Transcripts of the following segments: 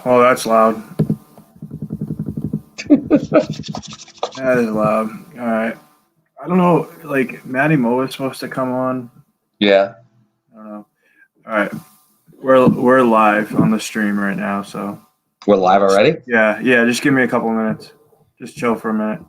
Oh, that's loud. That is loud. All right. I don't know. Like Matty Mo is supposed to come on. Yeah. I don't know. All right. We're live on the stream right now, so We're live already? yeah. Just give me a couple minutes. Just chill for a minute.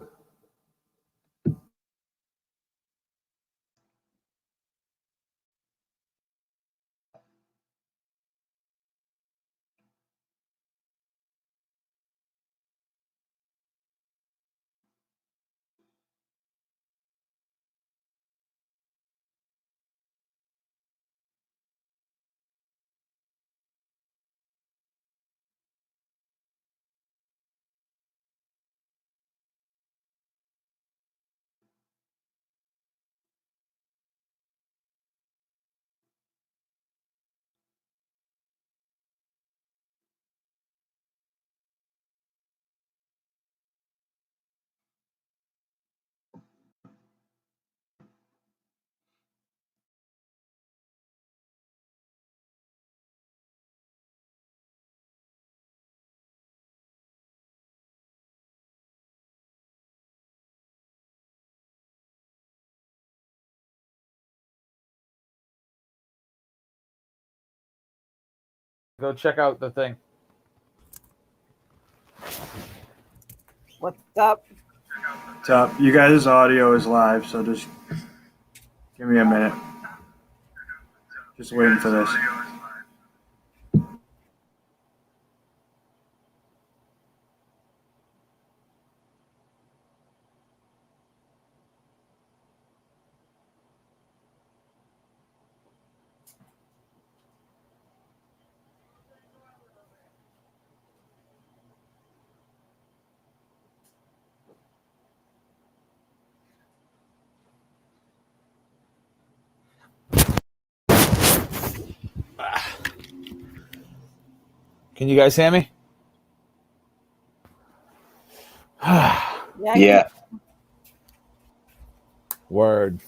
Go check out the thing. What's up? What's up? You guys' audio is live, so just give me a minute. Just waiting for this. Can you guys hear me? Yeah. Word.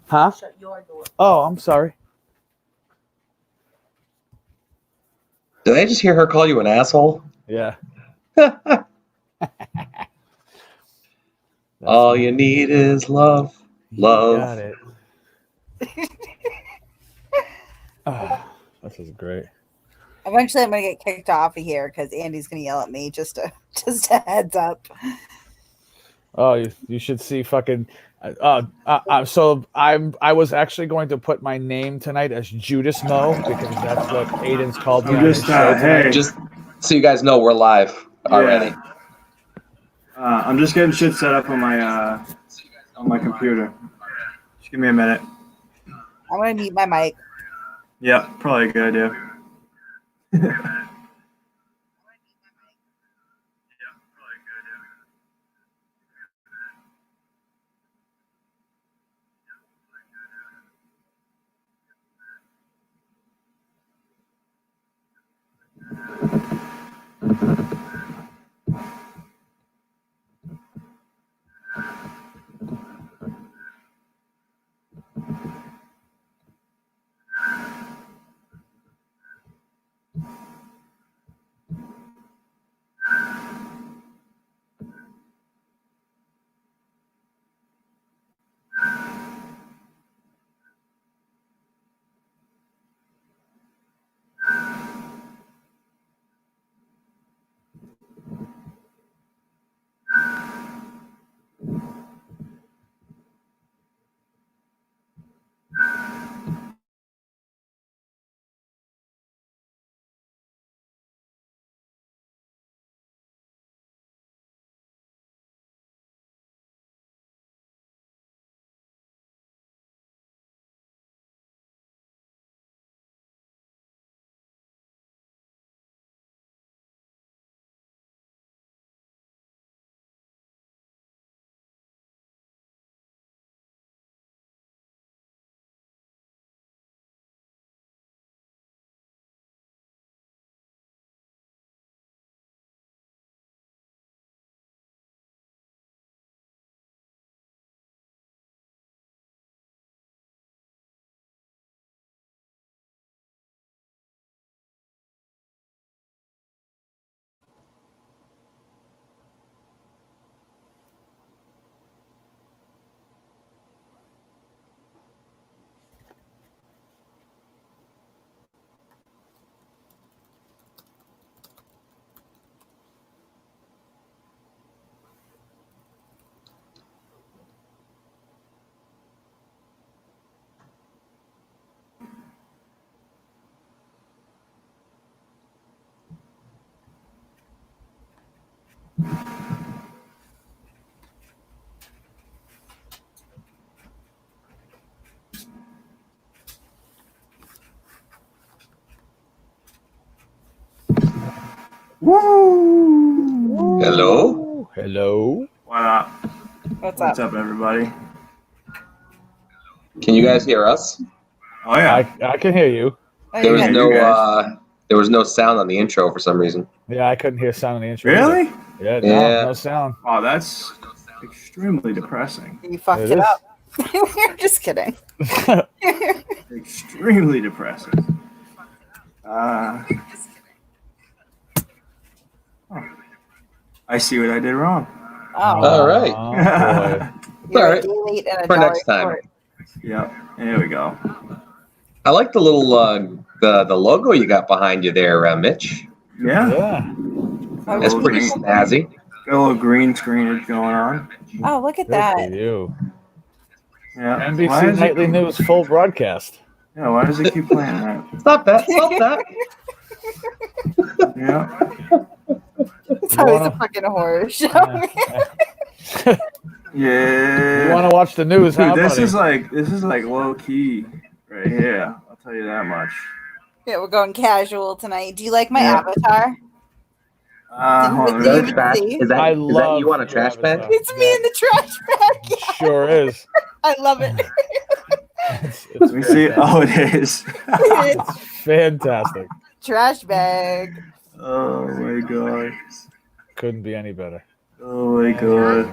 Huh? Shut your door. Oh, I'm sorry. Did I just hear her call you an asshole? Yeah. All you need is love. Love. Got it. Oh, this is great. Eventually, I'm gonna get kicked off of here because Andy's gonna yell at me. Just a heads up. Oh, you should see fucking. So I was actually going to put my name tonight as Judas Mo because that's what Aiden's called me. I'm on just his show tonight. hey. Just so you guys know, we're live already. I'm just getting shit set up on my computer. Just give me a minute. I'm gonna mute my mic. Yeah, probably a good idea. Woo! Hello? Hello. Why not? What's What's up? up, everybody? Can you guys hear us? Oh yeah. I can hear you. Oh, There you're was Yeah, good. you no guys. there was no sound on the intro for some reason. Yeah, I couldn't hear sound on the intro. Really? Either. Yeah, Yeah. no sound. Oh, that's extremely depressing. You fucked It it is. up. We're just kidding. Extremely depressing. I see what I did wrong. Oh, All right. boy. you're all a right. delete and a For dollar next time. short. Yep. There we go. I like the little the logo you got behind you there, Mitch. Yeah. Yeah. Oh, That's Little pretty green- snazzy. Got a little green screenage going on. Oh, look at Good that. for you. Yeah. Why NBC does Nightly it, News full broadcast. Yeah. Why does it keep playing that? Stop that! Stop that! Yeah. It's always a wanna- fucking horror show. Yeah. You want to watch the news, Dude, huh, this buddy? is like low key right here. I'll tell you that much. Yeah, we're going casual tonight. Do you like my Yeah. avatar? Hold on. Is that a Did you trash? see? Is that, I is that love you on a your trash bag? avatar. It's me in the trash bag. Yeah, Sure is. I love it. It's Let me see. fantastic. Oh, it is. It's fantastic. Trash bag. Oh my god. Couldn't be any better. Oh my god.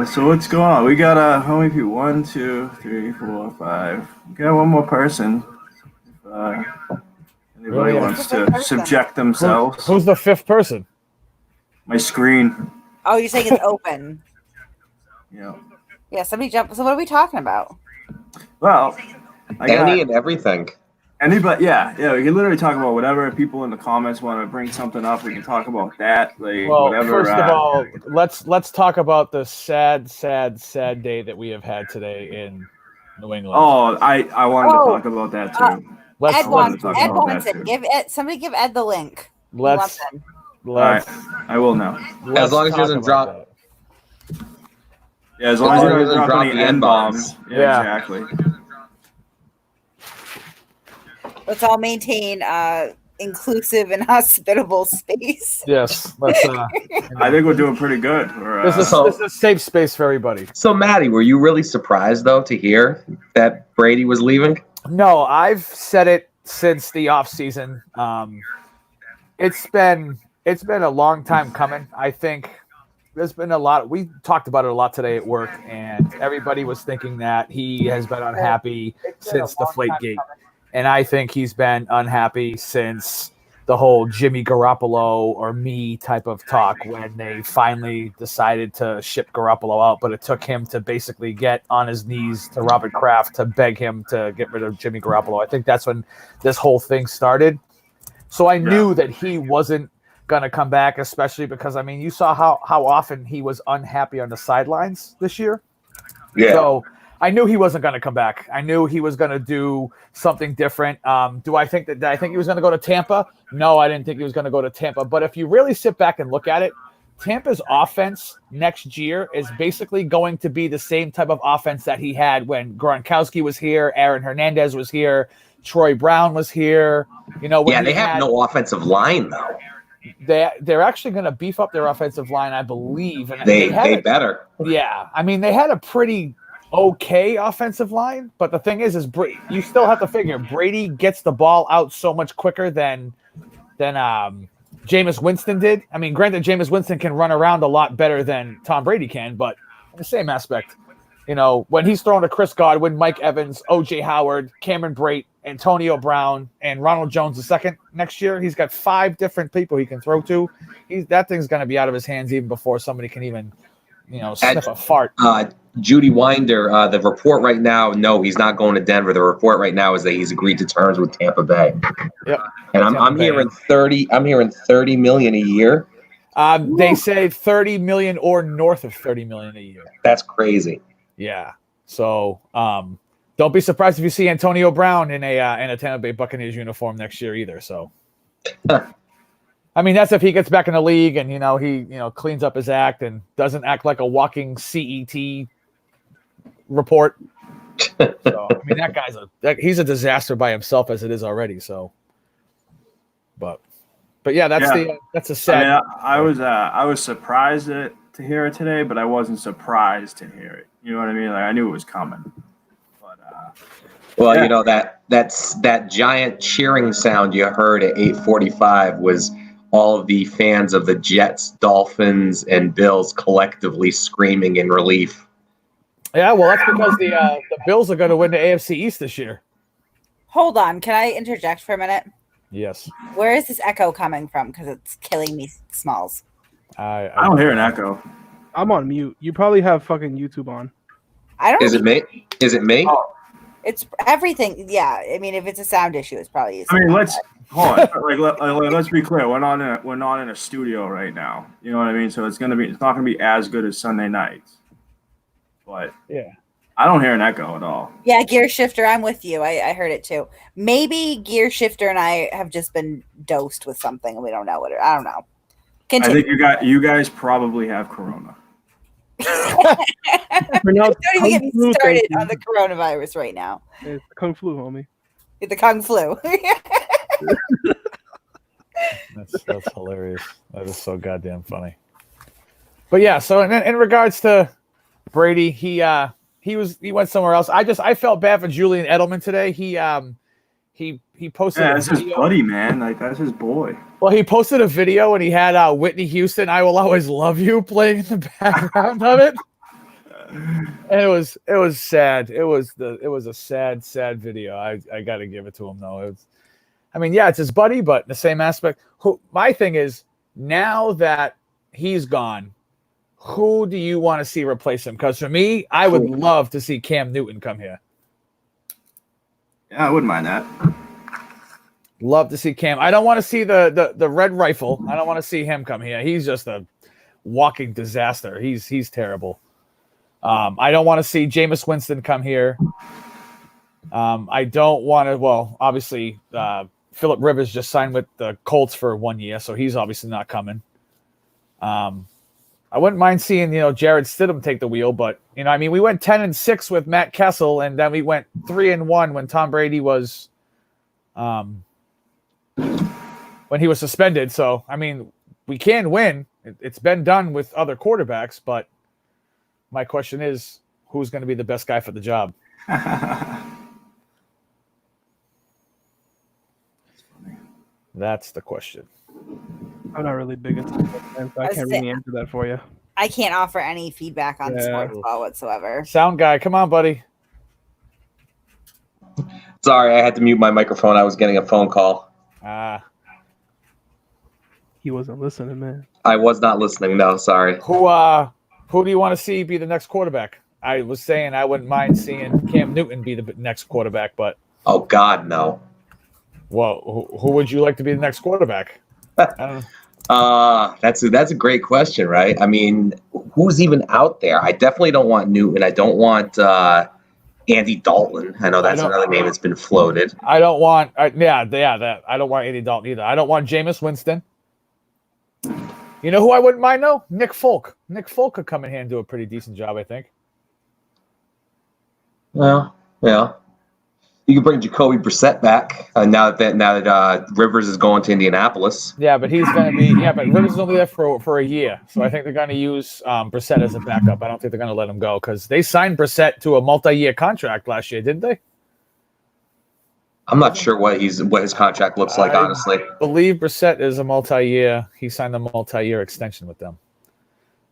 So what's going on? We got how many people? 1, 2, 3, 4, 5. We got one more person. Anybody Really? wants Who's the to fifth person? subject themselves? Who's the fifth person? My screen. Oh, you're saying it's open. Yeah. Yeah, somebody jumped. So what are we talking about? Well, I got Any and everything. anybody. Yeah. We can literally talk about whatever. People in the comments want to bring something up. We can talk about that. Like Well, whatever. first of all, let's talk about the sad day that we have had today in New England. Oh, I wanted Oh, to talk about that too. let's Ed I wanted wants. to talk Ed about wants that it. too. Give Ed. Somebody give Ed the link. He let's wants it. All right, I will now. let's long as he talk doesn't about drop- that. Yeah, as long as As you long as don't it drop drop any the N-bombs. N-bombs. Yeah. Exactly. Let's all maintain inclusive and hospitable space. Yes, let's. I think we're doing pretty good. This is a safe space for everybody. So, Maddie, were you really surprised though to hear that Brady was leaving? No, I've said it since the off season. It's been a long time coming. I think there's been a lot. We talked about it a lot today at work, and everybody was thinking that he has been unhappy since the Deflategate, and I think he's been unhappy since the whole Jimmy Garoppolo or me type of talk when they finally decided to ship Garoppolo out, but it took him to basically get on his knees to Robert Kraft to beg him to get rid of Jimmy Garoppolo. I think that's when this whole thing started. So I knew that he wasn't going to come back, especially because, I mean, you saw how often he was unhappy on the sidelines this year. Yeah. So I knew he wasn't going to come back. I knew he was going to do something different. Did I think he was going to go to Tampa? No, I didn't think he was going to go to Tampa. But if you really sit back and look at it, Tampa's offense next year is basically going to be the same type of offense that he had when Gronkowski was here, Aaron Hernandez was here, Troy Brown was here. You know, when Yeah, he they have had- no offensive line though. They're actually going to beef up their offensive line, I believe. And They had better. yeah, I mean, they had a pretty okay offensive line, but the thing is you still have to figure Brady gets the ball out so much quicker than Jameis Winston did. I mean, granted, Jameis Winston can run around a lot better than Tom Brady can, but in the same aspect, you know, when he's throwing to Chris Godwin, Mike Evans, O.J. Howard, Cameron Brate, Antonio Brown, and Ronald Jones II next year, he's got 5 different people he can throw to. That thing's going to be out of his hands even before somebody can even, you know, sniff a fart. Judy Winder, the report right now, no, he's not going to Denver. The report right now is that he's agreed to terms with Tampa Bay. Yep. And Tampa I'm Bay. hearing $30 million a year. They say 30 million or north of 30 million a year. That's crazy. Yeah. So don't be surprised if you see Antonio Brown in a Tampa Bay Buccaneers uniform next year either. So, I mean, that's if he gets back in the league and he cleans up his act and doesn't act like a walking CET report. So, I mean, that guy's he's a disaster by himself as it is already. So, but But yeah, that's Yeah. that's a sad. I mean, I was surprised to hear it today, but I wasn't surprised to hear it. You know what I mean? Like I knew it was coming. But Well, Yeah. you know that giant cheering sound you heard at 8:45 was all of the fans of the Jets, Dolphins, and Bills collectively screaming in relief. Yeah, well, that's because the Bills are going to win the AFC East this year. Hold on. Can I interject for a minute? Yes. Where is this echo coming from? Because it's killing me, Smalls. I don't hear an echo. I'm on mute. You probably have fucking YouTube on. I don't. Is it me? Is it me? Oh, It's everything. Yeah. I mean, if it's a sound issue, it's probably. I mean, let's hold on. Let's be clear. We're not in a studio right now. You know what I mean? So it's not gonna be as good as Sunday nights. But Yeah. I don't hear an echo at all. Yeah, Gear Shifter, I'm with you. I heard it too. Maybe Gear Shifter and I have just been dosed with something and we don't know what I don't know. I Continue. think you guys probably have corona. Pronounce Don't even get me Kung Flu, started thank you. on the coronavirus right now. It's the Kung Flu, homie. The Kung Flu. That's hilarious. That is so goddamn funny. But yeah, so in regards to Brady, he went somewhere else. I felt bad for Julian Edelman today. He posted Yeah, a that's his video. buddy, man. Like that's his boy. Well, he posted a video and he had Whitney Houston, "I Will Always Love You" playing in the background of it. And it was sad. It was a sad video. I got to give it to him though. It's his buddy, but the same aspect. My thing is, now that he's gone, who do you want to see replace him? Because for me, I would love to see Cam Newton come here. Yeah, I wouldn't mind that. Love to see Cam. I don't want to see the red rifle. I don't want to see him come here. He's just a walking disaster. He's terrible. I don't want to see Jameis Winston come here. I don't want to. Well, obviously, Phillip Rivers just signed with the Colts for 1 year, so he's obviously not coming. I wouldn't mind seeing Jared Stidham take the wheel, but we went 10-6 with Matt Kessel, and then we went 3-1 when Tom Brady was, when he was suspended. So we can win. It's been done with other quarterbacks, but my question is, who's going to be the best guy for the job? That's the question. I'm not really big into it, so I can't really answer that for you. I can't offer any feedback on sports ball whatsoever. Sound guy, come on, buddy. Sorry, I had to mute my microphone. I was getting a phone call. He wasn't listening, man. I was not listening. No, sorry. Who do you want to see be the next quarterback? I was saying I wouldn't mind seeing Cam Newton be the next quarterback, but Oh God, no. well, who would you like to be the next quarterback? I don't know. That's a great question, right? Who's even out there? I definitely don't want Newton. I don't want Andy Dalton. I know that's another name that's been floated. I don't want. I don't want Andy Dalton either. I don't want Jameis Winston. You know who I wouldn't mind though? Nick Folk. Nick Folk could come in here and do a pretty decent job, I think. Well, yeah. You can bring Jacoby Brissett back now that Rivers is going to Indianapolis. Yeah, but he's going to be. Yeah, but Rivers is only there for a year, so I think they're going to use Brissett as a backup. I don't think they're going to let him go because they signed Brissett to a multi-year contract last year, didn't they? I'm not sure what his contract looks like, honestly. I believe Brissett is a multi-year. He signed a multi-year extension with them.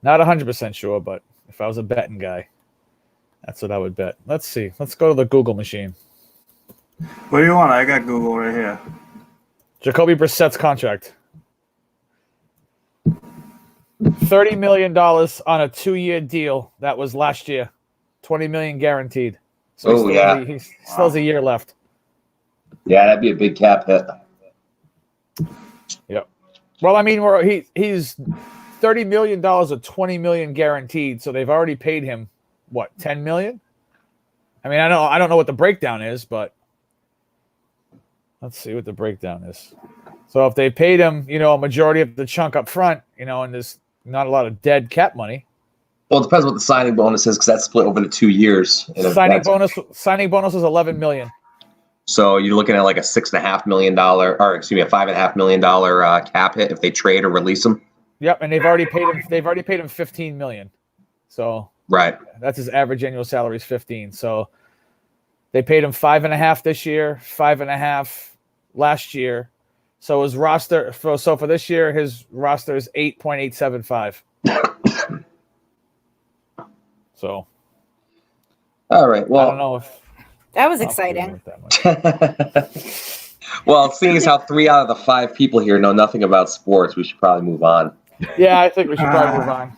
Not 100% sure, but if I was a betting guy, that's what I would bet. Let's see. Let's go to the Google machine. What do you want? I got Google right here. Jacoby Brissett's contract. $30 million on a 2-year deal. That was last year. $20 million guaranteed. So he still has a year left. Yeah, that'd be a big cap hit. Yep. Well, he's $30 million or $20 million guaranteed. So they've already paid him what, $10 million? I don't know what the breakdown is, but let's see what the breakdown is. So if they paid him, a majority of the chunk up front, and there's not a lot of dead cap money. Well, it depends what the signing bonus is because that's split over the 2 years. Signing bonus was $11 million. So you're looking at like a $6.5 million, or excuse me, a $5.5 million cap hit if they trade or release him. Yep, and they've already paid him. They've already paid him $15 million. So Right. that's his average annual salary is 15. So they paid him 5.5 this year, 5.5 last year. So his roster for this year, his roster is 8.875. So All right. Well, I don't know if That was exciting. well, seeing as how 3 out of the 5 people here know nothing about sports, we should probably move on. Yeah, I think we should probably move on.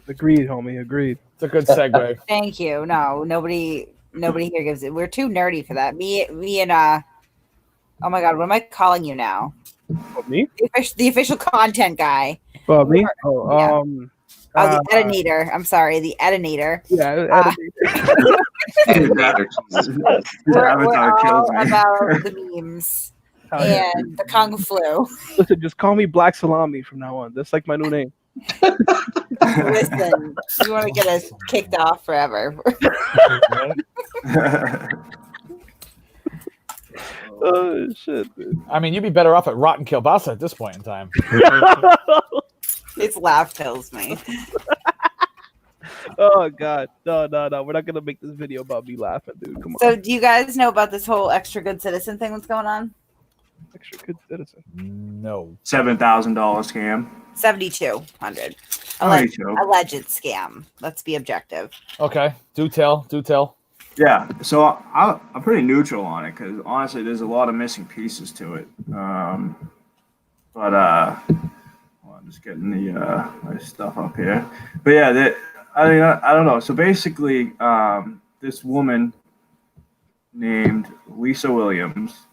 Agreed, homie. Agreed. It's a good segue. Thank you. No, nobody here gives it. We're too nerdy for that. Me and oh my god, what am I calling you now? Me? The official content guy. Well, me? Yeah. Oh, the Edinator. I'm sorry, the Edinator. yeah. We're Avatar kills all me. about the memes and the Kung Flu. Listen, just call me Black Salami from now on. That's like my new name. Listen, you want to get us kicked off forever. Oh shit, dude. I mean, you'd be better off at Rotten Kielbasa at this point in time. It's laugh kills me. Oh god, no. We're not gonna make this video about me laughing, dude. Come on. So, do you guys know about this whole extra good citizen thing that's going on? Extra good citizen. No. $7,000 scam. 7,200. 22. Alleged scam. Let's be objective. Okay. Do tell. Yeah, so I'm pretty neutral on it because honestly, there's a lot of missing pieces to it. I'm just getting the my stuff up here. But yeah, I don't know. So basically, this woman named Lisa Williams.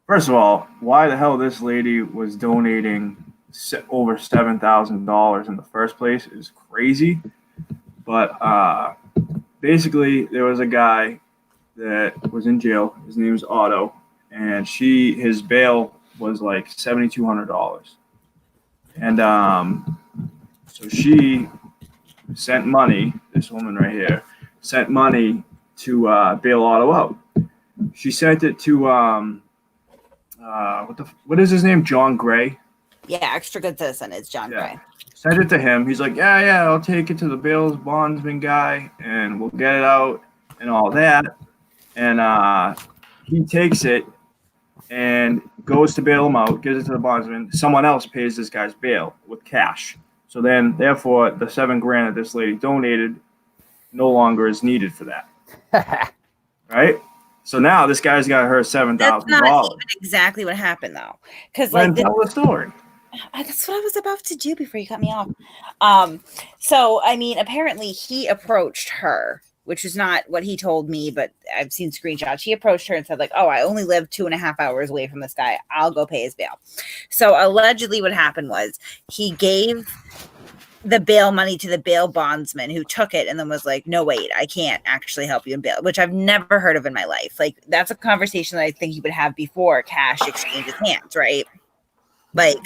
First of all, why the hell this lady was donating over $7,000 in the first place is crazy. But basically, there was a guy that was in jail. His name was Otto, and his bail was like $7,200. And so she sent money. This woman right here sent money to bail Otto out. She sent it to what is his name? John Gray. Yeah, extra good citizen is John Gray. Sent it to him. He's like, yeah, I'll take it to the bail bondsman guy, and we'll get it out and all that. And he takes it and goes to bail him out, gives it to the bondsman. Someone else pays this guy's bail with cash. So then, therefore, the $7,000 that this lady donated no longer is needed for that. Right? So now this guy's got her $7,000. That's not even exactly what happened, though. Because like tell the story. That's what I was about to do before you cut me off. So I mean, apparently he approached her, which is not what he told me, but I've seen screenshots. He approached her and said, like, oh, I only live 2.5 hours away from this guy. I'll go pay his bail. So allegedly what happened was he gave the bail money to the bail bondsman who took it and then was like, no, wait, I can't actually help you in bail, which I've never heard of in my life. Like, that's a conversation that I think you would have before cash exchanges hands, right? Like,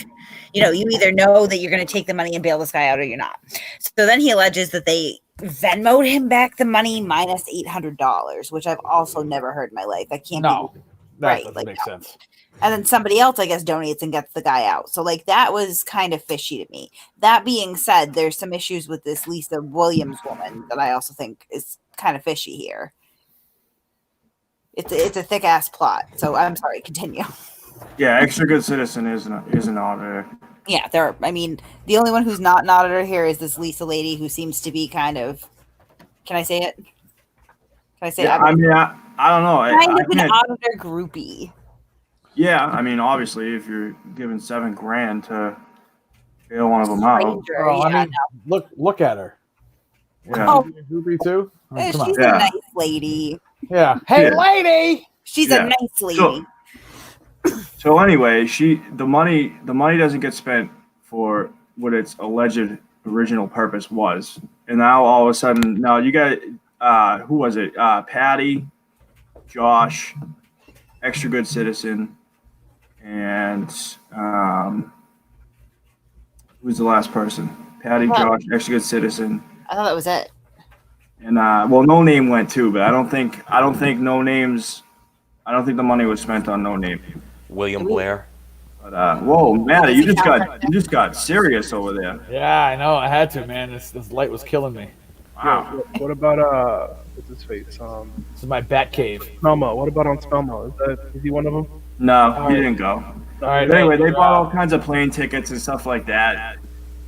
you know, you either know that you're going to take the money and bail this guy out or you're not. So then he alleges that they Venmoed him back the money minus $800, which I've also never heard in my life. That can't be right. That doesn't make sense. And then somebody else, I guess, donates and gets the guy out. So, like, that was kind of fishy to me. That being said, there's some issues with this Lisa Williams woman that I also think is kind of fishy here. It's a thick ass plot. So I'm sorry. Continue. Yeah, extra good citizen is an auditor. Yeah, I mean, the only one who's not an auditor here is this Lisa lady who seems to be kind of. Can I say it? Can I say it? I mean, I don't know. Kind of an auditor groupie. Yeah, I mean, obviously, if you're giving $7,000 to bail one of them out. Oh, I mean, look at her. Yeah. Oh, groupie too. She's a nice lady. Yeah. Hey, lady. She's a nice lady. So anyway, the money doesn't get spent for what its alleged original purpose was, and now all of a sudden, now you got who was it? Patty, Josh, extra good citizen, and who's the last person? Patty, Josh, extra good citizen. I thought that was it. And well, No Name went too, but I don't think No Name's I don't think the money was spent on no name. William Blair. But whoa, Maddie, you just got serious over there. Yeah, I know. I had to, man. This light was killing me. Wow. What about what's his face? This is my bat cave. Spelmo. What about on Spelmo? Is he one of them? No, he didn't go. All right. But anyway, they bought all kinds of plane tickets and stuff like that.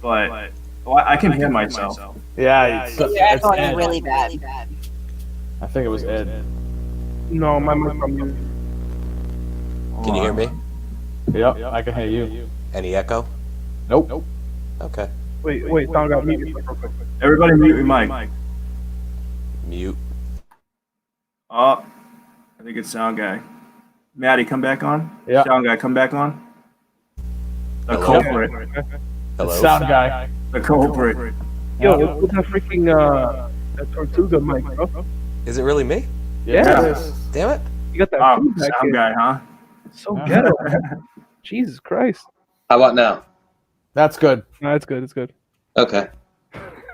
But I can hear myself. Yeah, You're it's echoing Ed. really bad. I think it was Ed. No, my microphone. Can you hear me? Yep, I can hear you. Any echo? Nope. Okay. Wait, sound got mute real quick. Everybody mute your mic. Mute. Oh, I think it's sound guy. Maddie, come back on. Yeah. Sound guy, come back on. The Hello? culprit. Hello. Sound guy. The culprit. Yo, what's that freaking that Tortuga mic, bro? Is it really me? Yeah. it is. Damn it. You got that Oh, feedback sound here. guy, huh? So ghetto. Jesus Christ. How about now? That's good. No, it's good. It's good. Okay.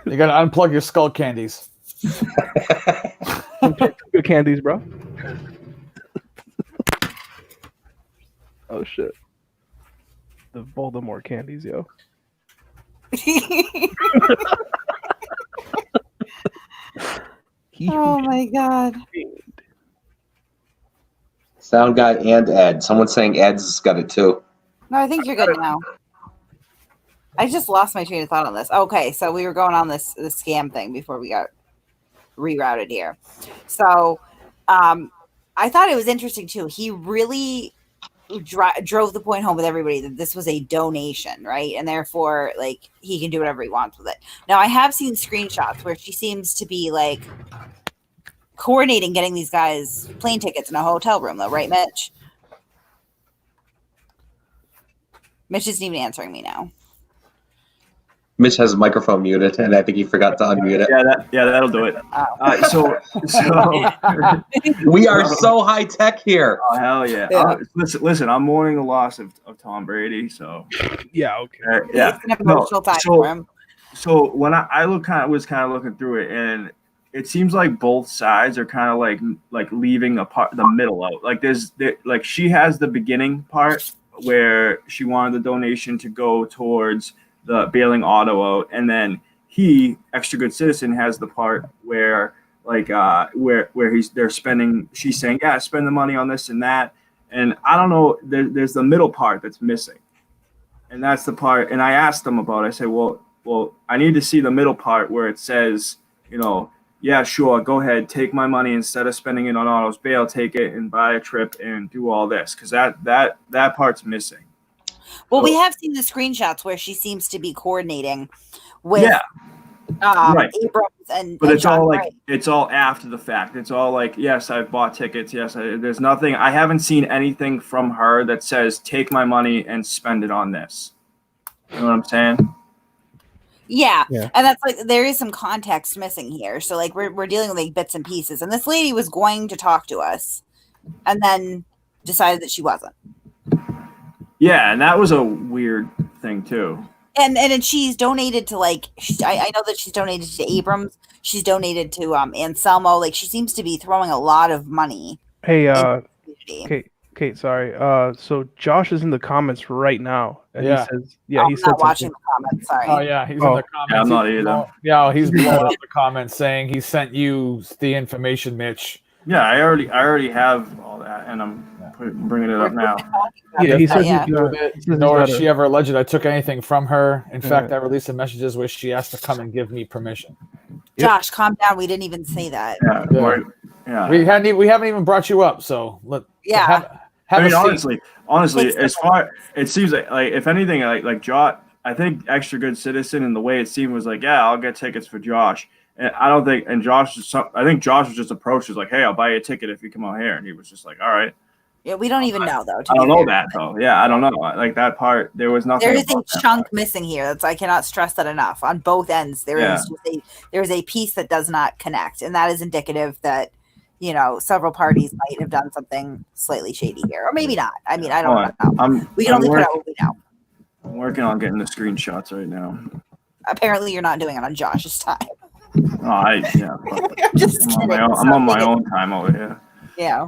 You gotta unplug your skull candies. Good candies, bro. Oh shit. The Voldemort candies, yo. Oh my god. Sound guy and Ed. Someone's saying Ed's got it too. No, I think you're good now. I just lost my train of thought on this. Okay, so we were going on this scam thing before we got rerouted here. So I thought it was interesting too. He really drove the point home with everybody that this was a donation, right? And therefore, like, he can do whatever he wants with it. Now, I have seen screenshots where she seems to be like coordinating getting these guys plane tickets in a hotel room, though, right, Mitch? Mitch isn't even answering me now. Mitch has his microphone muted, and I think he forgot to unmute it. That'll do it. Oh. So We are so high tech here. oh, hell yeah. Yeah. Listen, I'm mourning the loss of Tom Brady, so Yeah, okay. yeah. It's an emotional time for him. So when I was kind of looking through it, and it seems like both sides are kind of like leaving the middle out. Like like she has the beginning part where she wanted the donation to go towards the bailing auto out, and then he, extra good citizen, has the part where like where they're spending. She's saying, yeah, spend the money on this and that, and I don't know. There's the middle part that's missing, and that's the part. And I asked them about it. I said, well, I need to see the middle part where it says, yeah, sure, go ahead, take my money instead of spending it on autos bail, take it and buy a trip and do all this, because that part's missing. Well, we have seen the screenshots where she seems to be coordinating with Right. Abrams and But and it's John all Gray. it's all after the fact. It's all like, yes, I've bought tickets. Yes, there's nothing. I haven't seen anything from her that says take my money and spend it on this. You know what I'm saying? Yeah. Yeah. And that's like there is some context missing here. So like we're dealing with like bits and pieces. And this lady was going to talk to us and then decided that she wasn't. Yeah, and that was a weird thing too. And she's donated to like I know that she's donated to Abrams. She's donated to Anselmo. Like she seems to be throwing a lot of money. Hey, in the community. Kate, sorry. So Josh is in the comments right now. And Yeah. He says, I'm he said not watching something. the comments. Sorry. Oh yeah, he's in Oh. the comments. Yeah, I'm not either. Yeah, he's blowing up the comments saying he sent you the information, Mitch. Yeah, I already have all that, and I'm bringing it up now. Yeah, he says Yeah. he's got it. He says Nor he's has got she ever alleged I took anything from her. In Yeah. fact, I released some messages where she asked to come and give me permission. Josh, calm down. We didn't even say that. Yeah, Yeah. yeah. We haven't even brought you up, so Yeah. have I mean, a seat. honestly, It's as far it seems like if anything, like Josh, I think extra good citizen, and the way it seemed was like, yeah, I'll get tickets for Josh, and I don't think, and I think Josh was just approached as like, hey, I'll buy you a ticket if you come out here, and he was just like, all right. Yeah, we don't even know though. I don't know that though. Yeah, I don't know. Like that part, there was nothing. There is a about that chunk part. missing here. That's I cannot stress that enough. On both ends, there is a piece that does not connect, and that is indicative that several parties might have done something slightly shady here, or maybe not. I mean, I don't know. We can only put out what we know. I'm working on getting the screenshots right now. Apparently, you're not doing it on Josh's time. Oh, yeah. I'm just kidding. I'm on my own time over here. Yeah.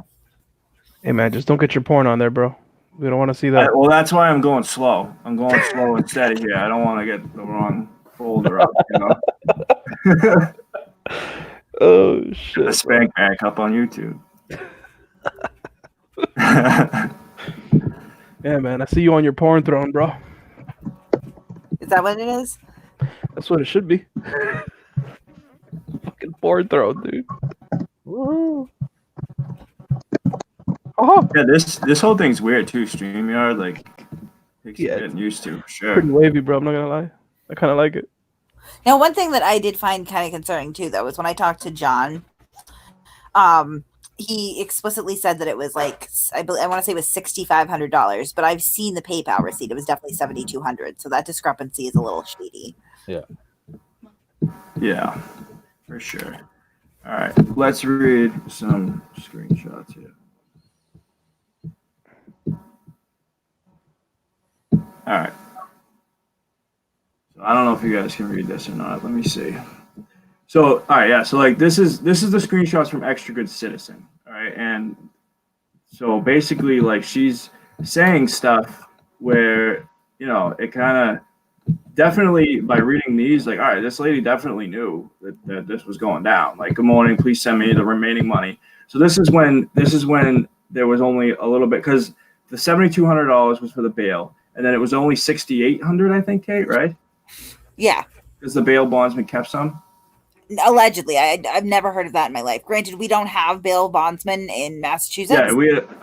Hey man, just don't get your porn on there, bro. We don't want to see that. Well, that's why I'm going slow. I'm going slow and steady here. I don't want to get the wrong folder up, you know. Oh shit. The spank bank up on YouTube. Yeah, man. I see you on your porn throne, bro. Is that what it is? That's what it should be. Fucking porn throne, dude. Woo. Oh, Yeah, this whole thing's weird too. StreamYard, like, takes Yeah, getting used to, for sure. pretty wavy, bro. I'm not gonna lie. I kind of like it. Now, one thing that I did find kind of concerning too, though, was when I talked to John. He explicitly said that it was like I want to say it was $6,500, but I've seen the PayPal receipt. It was definitely $7,200. So that discrepancy is a little shady. Yeah, for sure. All right, let's read some screenshots here. All right. So I don't know if you guys can read this or not. Let me see. So, all right, yeah. So, like, this is the screenshots from Extra Good Citizen. All right, and so basically, like, she's saying stuff where, you know, it kind of definitely, by reading these, like, all right, this lady definitely knew that this was going down. Like, good morning, please send me the remaining money. So this is when there was only a little bit, because the $7,200 was for the bail, and then it was only $6,800, I think, Kate, right? Yeah. Because the bail bondsman kept some. Allegedly, I've never heard of that in my life. Granted, we don't have bail bondsmen in Massachusetts.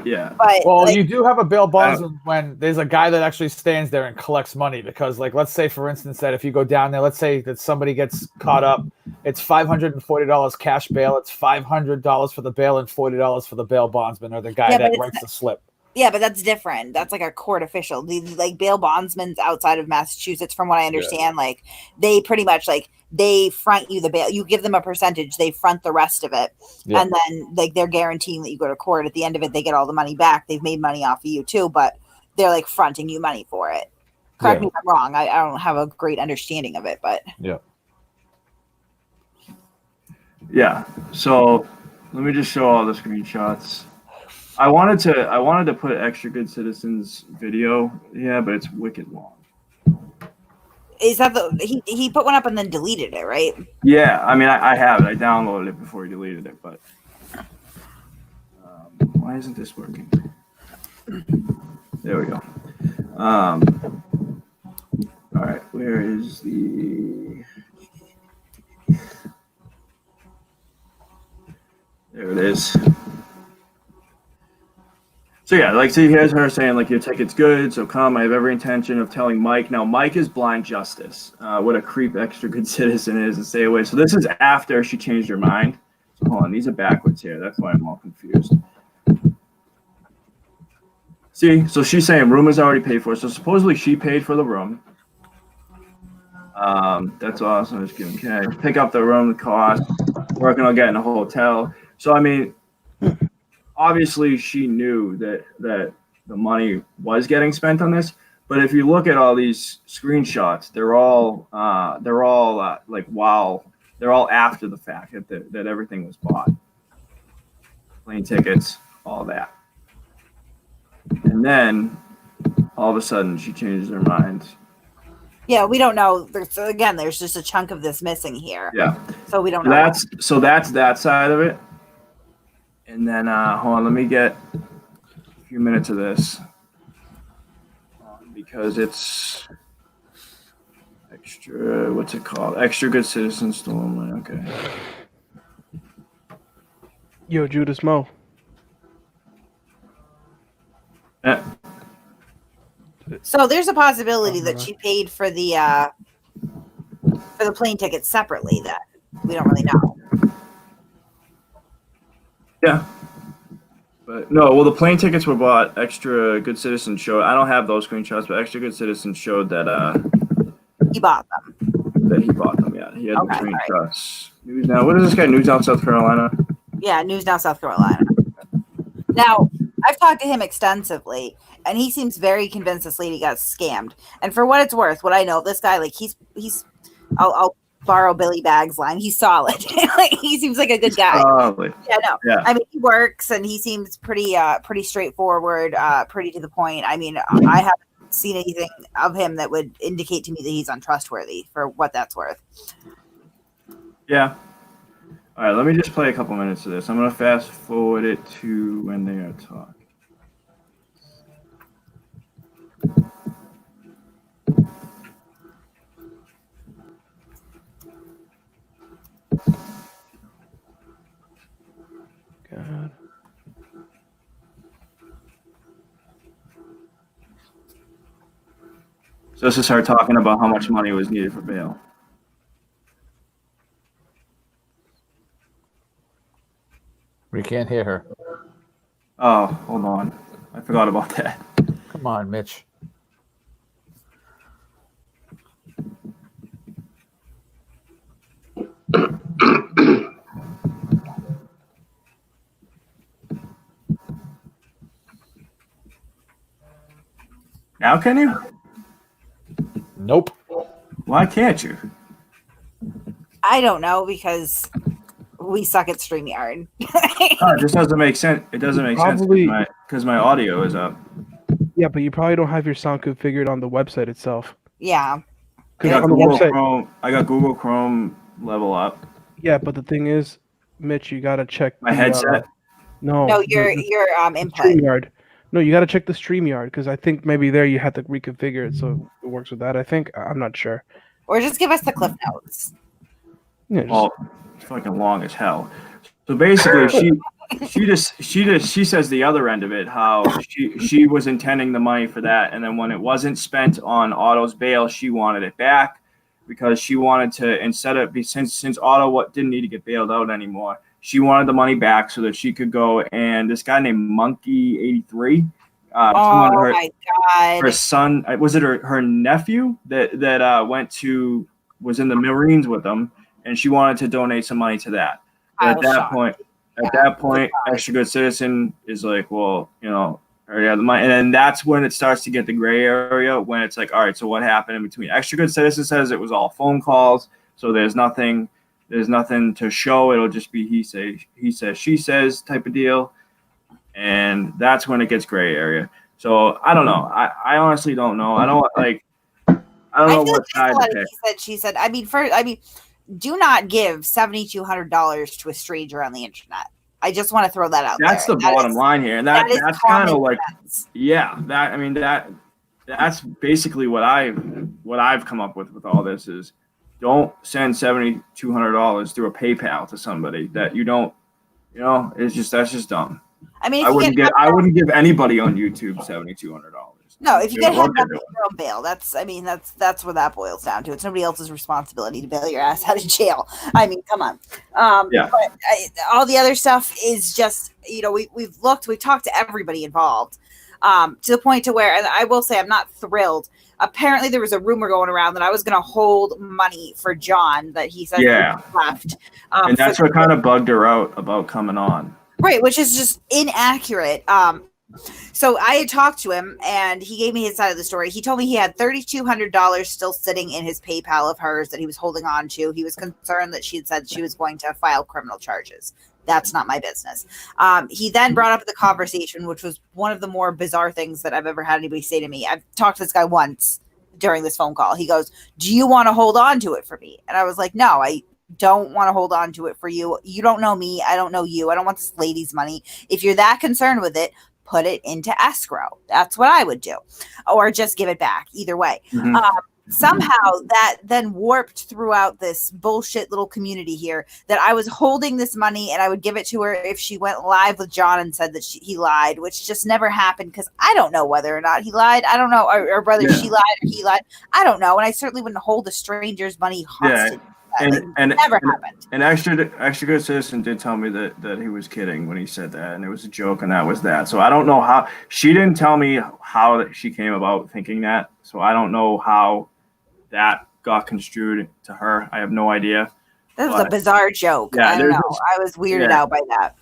Yeah. But Well, like, you do have a bail bondsman when there's a guy that actually stands there and collects money. Because, like, let's say, for instance, that if you go down there, let's say that somebody gets caught up, it's $540 cash bail. It's $500 for the bail and $40 for the bail bondsman or the guy that writes the slip. yeah, but that's different. That's like a court official. The like bail bondsmen outside of Massachusetts, from what I understand, like they pretty much like they front you the bail. You give them a percentage, they front the rest of it, and then like they're guaranteeing that you go to court. At the end of it, they get all the money back. They've made money off of you too, but they're like fronting you money for it. Correct me if I'm wrong. I don't have a great understanding of it, but Yeah. So let me just show all the screenshots. I wanted to put Extra Good Citizens video, but it's wicked long. is that he put one up and then deleted it, right? Yeah, I mean I have it. I downloaded it before he deleted it, but why isn't this working? There we go. All right, where is the? There it is. So yeah, like, see, here's her saying, like, your ticket's good, so come. I have every intention of telling Mike. Now, Mike is blind justice. What a creep Extra Good Citizen is, and stay away. So this is after she changed her mind. So hold on, these are backwards here. That's why I'm all confused. See, so she's saying room is already paid for. So supposedly she paid for the room. That's awesome. Just giving cash. Pick up the room, the cost, working on getting a hotel. So, I mean, obviously she knew that the money was getting spent on this, but if you look at all these screenshots, they're all like, wow, they're all after the fact that everything was bought, plane tickets, all that, and then all of a sudden she changes her mind. Yeah, we don't know. There's just a chunk of this missing here. Yeah, so we don't know. That's that side of it. And then, hold on, let me get a few minutes of this because it's extra, what's it called? Extra Good Citizen Stolen. Okay. Yo, Judas Mo. So there's a possibility that she paid for the plane ticket separately that we don't really know. Yeah. But no, well, the plane tickets were bought. Extra Good Citizen showed. I don't have those screenshots, but Extra Good Citizen showed that he bought them. That he bought them. Yeah, he had the screenshots. Right. News Now. What is this guy? News Now, South Carolina. Yeah, News Now, South Carolina. Now, I've talked to him extensively, and he seems very convinced this lady got scammed. And for what it's worth, what I know, this guy, like, he's I'll borrow Billy Bags line. He's solid. Like, he seems like a good guy. Yeah, no. Yeah. I mean, he works and he seems pretty straightforward, pretty to the point. I mean, I haven't seen anything of him that would indicate to me that he's untrustworthy, for what that's worth. Yeah. All right, let me just play a couple minutes of this. I'm going to fast forward it to when they are talking. God. So this is her talking about how much money was needed for bail. We can't hear her. Oh, hold on. I forgot about that. Come on, Mitch. Now can you? Nope. Why can't you? I don't know, because we suck at StreamYard. Oh, it just doesn't make sense. It doesn't make Probably- sense because my audio is up. Yeah, but you probably don't have your sound configured on the website itself. Yeah. I Because got on the Google website, Chrome. I got Google Chrome level up. yeah, but the thing is, Mitch, you gotta check My the, headset. No, your input. StreamYard. No, you gotta check the StreamYard because I think maybe there you had to reconfigure it so it works with that. I think I'm not sure. Or just give us the cliff notes. Yeah, just, Well, it's fucking long as hell. So basically, she says the other end of it, how she was intending the money for that, and then when it wasn't spent on Otto's bail, she wanted it back because she wanted to, instead of since Otto didn't need to get bailed out anymore, she wanted the money back so that she could go, and this guy named Monkey 83. Oh my god! Her son, was it her nephew that was in the Marines with them, and she wanted to donate some money to that. But at that point, Extra Good Citizen is like, well, you know, I already have the money, and then that's when it starts to get the gray area, when it's like, all right, so what happened in between? Extra Good Citizen says it was all phone calls, so there's nothing to show. It'll just be he says, she says type of deal, and that's when it gets gray area. So I don't know. I honestly don't know. I don't know what side to pick. He said, she said. I mean, do not give $7,200 to a stranger on the internet. I just want to throw that out. That's the bottom line here, and that's kind of like, yeah. That's basically what I've come up with all this is, don't send $7,200 through a PayPal to somebody that you don't, you know. That's just dumb. I mean, I wouldn't give anybody on YouTube $7,200. No, if you get head up from bail, that's what that boils down to. It's nobody else's responsibility to bail your ass out of jail. I mean, come on. Yeah. But all the other stuff is just, you know, we've talked to everybody involved, to the point to where, and I will say, I'm not thrilled. Apparently, there was a rumor going around that I was going to hold money for John that he said he left. And that's what kind of bugged her out about coming on. Right, which is just inaccurate. So I had talked to him, and he gave me his side of the story. He told me he had $3,200 still sitting in his PayPal of hers that he was holding on to. He was concerned that she had said she was going to file criminal charges. That's not my business. He then brought up the conversation, which was one of the more bizarre things that I've ever had anybody say to me. I've talked to this guy once during this phone call. He goes, "Do you want to hold on to it for me?" And I was like, "No, I don't want to hold on to it for you. You don't know me. I don't know you. I don't want this lady's money. If you're that concerned with it, put it into escrow." That's what I would do, or just give it back. Either way. Mm-hmm. Somehow that then warped throughout this bullshit little community here that I was holding this money and I would give it to her if she went live with John and said that he lied, which just never happened because I don't know whether or not he lied. I don't know, or whether she lied or he lied. I don't know, and I certainly wouldn't hold a stranger's money hostage. Yeah. And never happened. And extra good citizen did tell me that he was kidding when he said that, and it was a joke, and that was that. So I don't know how she didn't tell me how she came about thinking that. So I don't know how that got construed to her. I have no idea. That was a bizarre joke. Yeah, I don't know. I was weirded out by that.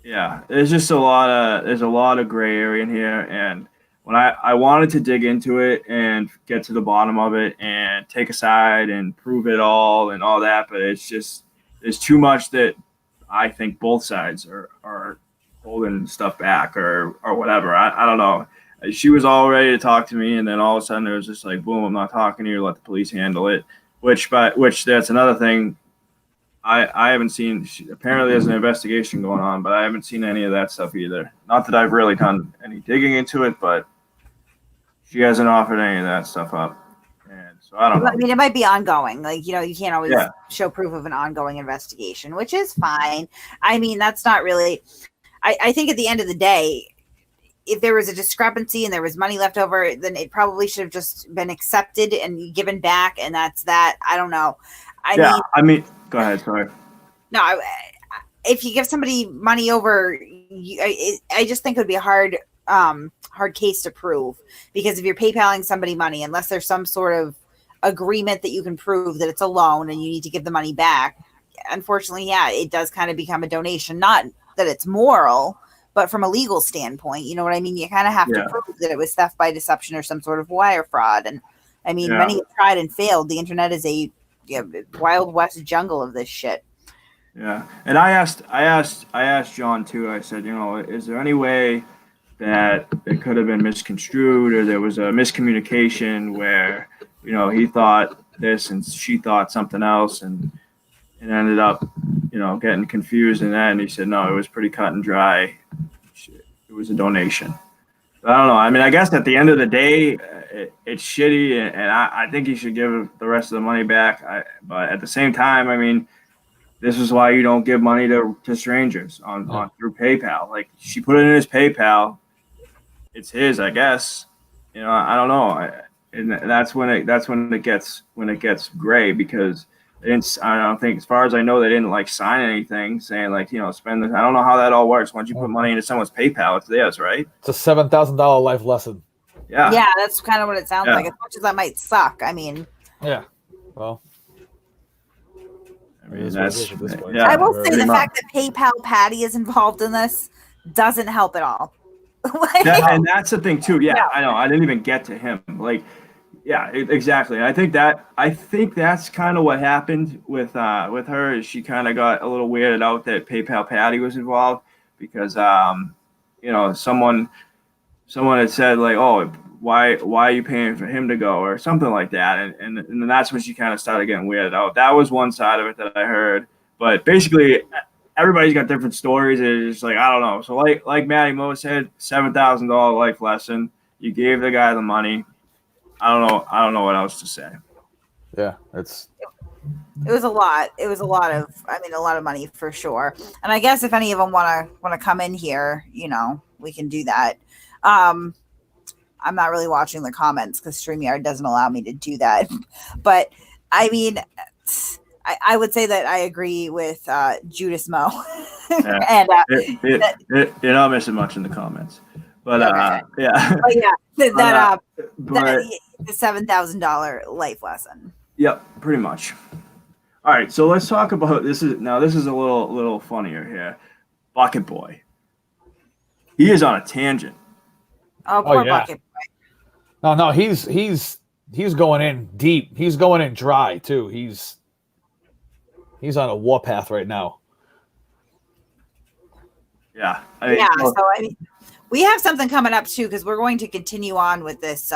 Yeah, there's a lot of gray area in here, and when I wanted to dig into it and get to the bottom of it and take a side and prove it all and all that, but it's just there's too much that I think both sides are holding stuff back or whatever. I don't know. She was all ready to talk to me, and then all of a sudden it was just like, boom, I'm not talking to you. Let the police handle it. Which that's another thing. I haven't seen. Apparently, there's an investigation going on, but I haven't seen any of that stuff either. Not that I've really done any digging into it, but she hasn't offered any of that stuff up. And so I don't know. I mean, it might be ongoing. Like, you can't always Yeah. show proof of an ongoing investigation, which is fine. I mean, that's not really. I think at the end of the day, if there was a discrepancy and there was money left over, then it probably should have just been accepted and given back, and that's that. I don't know. I mean, go ahead. Sorry. No, if you give somebody money over, I just think it would be a hard case to prove, because if you're PayPaling somebody money, unless there's some sort of agreement that you can prove that it's a loan and you need to give the money back, unfortunately, yeah, it does kind of become a donation. Not that it's moral, but from a legal standpoint, you know what I mean? You kind of have to prove that it was theft by deception or some sort of wire fraud. And I mean, many have tried and failed. The internet is a wild west jungle of this shit. Yeah, and I asked John too. I said, is there any way that it could have been misconstrued, or there was a miscommunication where he thought this and she thought something else, and it ended up getting confused in that. And he said, no, it was pretty cut and dry. It was a donation. I don't know. I mean, I guess at the end of the day, it's shitty, and I think he should give the rest of the money back. But at the same time, I mean, this is why you don't give money to strangers on through PayPal. Like, she put it in his PayPal, it's his, I guess. I don't know, and that's when it gets gray, because I don't think, as far as I know, they didn't sign anything saying spend this. I don't know how that all works. Once you put money into someone's PayPal, it's theirs, right? It's a $7,000 life lesson. Yeah, that's kind of what it sounds like. As much as that might suck, I mean. Yeah. Well. I mean, I will say the fact that PayPal Patty is involved in this doesn't help at all. And that's the thing too. Yeah, I know. I didn't even get to him. Exactly. I think that's kind of what happened with her. Is she kind of got a little weirded out that PayPal Patty was involved, because someone had said oh, why are you paying for him to go, or something like that, and then that's when she kind of started getting weirded out. That was one side of it that I heard, but basically everybody's got different stories. It's just I don't know. So like Matty Mo said, $7,000 life lesson. You gave the guy the money. I don't know what else to say. Yeah, it was a lot. It was a lot of money for sure. And I guess if any of them want to come in here, we can do that. I'm not really watching the comments because StreamYard doesn't allow me to do that. But I mean, I would say that I agree with Judas Mo. And you're not missing much in the comments. But yeah. But yeah, the $7,000 life lesson. Yep, pretty much. All right, so let's talk about this. Is a little funnier here. Bucket Boy. He is on a tangent. Oh, poor Bucket Boy. No, he's going in deep. He's going in dry too. He's on a warpath right now. Yeah. We have something coming up too, because we're going to continue on with this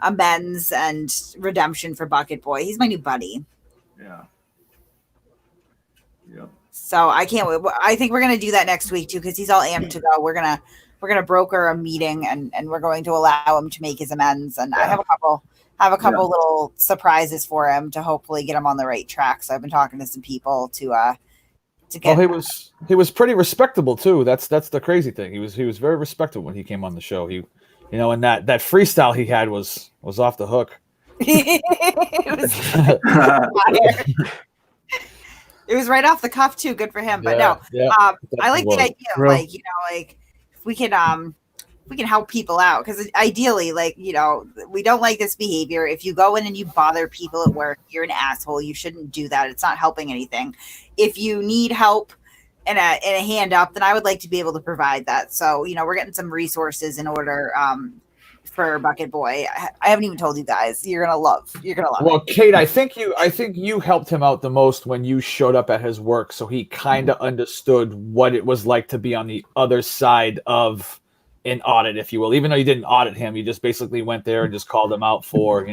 amends and redemption for Bucket Boy. He's my new buddy. Yeah. Yep. So I can't wait. I think we're gonna do that next week too, because he's all amped to go. We're gonna broker a meeting, and we're going to allow him to make his amends. And I have a couple little surprises for him to hopefully get him on the right track. So I've been talking to some people to get. Well, he was pretty respectable too. That's the crazy thing. He was very respectable when he came on the show. He, and that freestyle he had was off the hook. It was right off the cuff too. Good for him. But I like the idea of if we can help people out, because ideally, we don't like this behavior. If you go in and you bother people at work, you're an asshole. You shouldn't do that. It's not helping anything. If you need help and a hand up, then I would like to be able to provide that. So, we're getting some resources in order for Bucket Boy. I haven't even told you guys. You're gonna love. Well, it. Kate, I think you helped him out the most when you showed up at his work, so he kind of understood what it was like to be on the other side of an audit, if you will. Even though you didn't audit him, you just basically went there and just called him out for,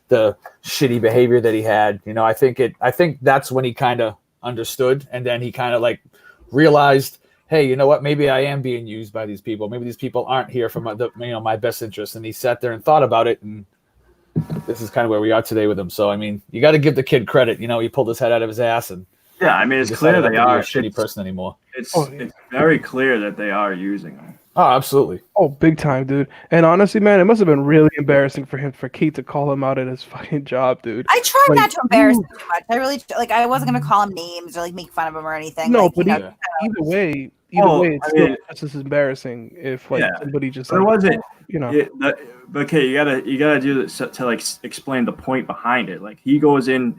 the shitty behavior that he had. I think that's when he kind of understood, and then he kind of like realized, hey, you know what? Maybe I am being used by these people. Maybe these people aren't here for my best interest. And he sat there and thought about it, and this is kind of where we are today with him. So, I mean, you got to give the kid credit. He pulled his head out of his ass, and yeah, I mean, it's clear they are a shitty person anymore. It's very clear that they are using him. Oh, absolutely. Oh, big time, dude. And honestly, man, it must have been really embarrassing for Keith to call him out at his fucking job, dude. I tried not to embarrass him too much. I really I wasn't gonna call him names or like make fun of him or anything. No, like, but either way, it's still just as embarrassing if somebody just. But it wasn't. But okay, you gotta do this to like explain the point behind it. Like he goes to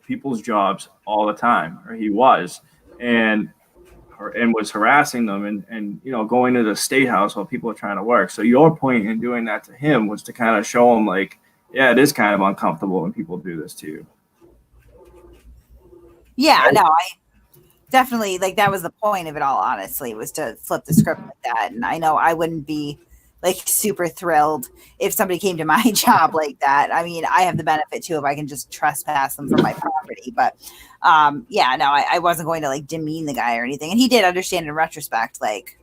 people's jobs all the time, or he was, and was harassing them and going to the state house while people are trying to work. So your point in doing that to him was to kind of show him like, yeah, it is kind of uncomfortable when people do this to you. Yeah, no, I definitely that was the point of it all, honestly, was to flip the script with that. And I know I wouldn't be like super thrilled if somebody came to my job like that. I mean, I have the benefit too if I can just trespass them from my property. But I wasn't going to like demean the guy or anything. And he did understand in retrospect like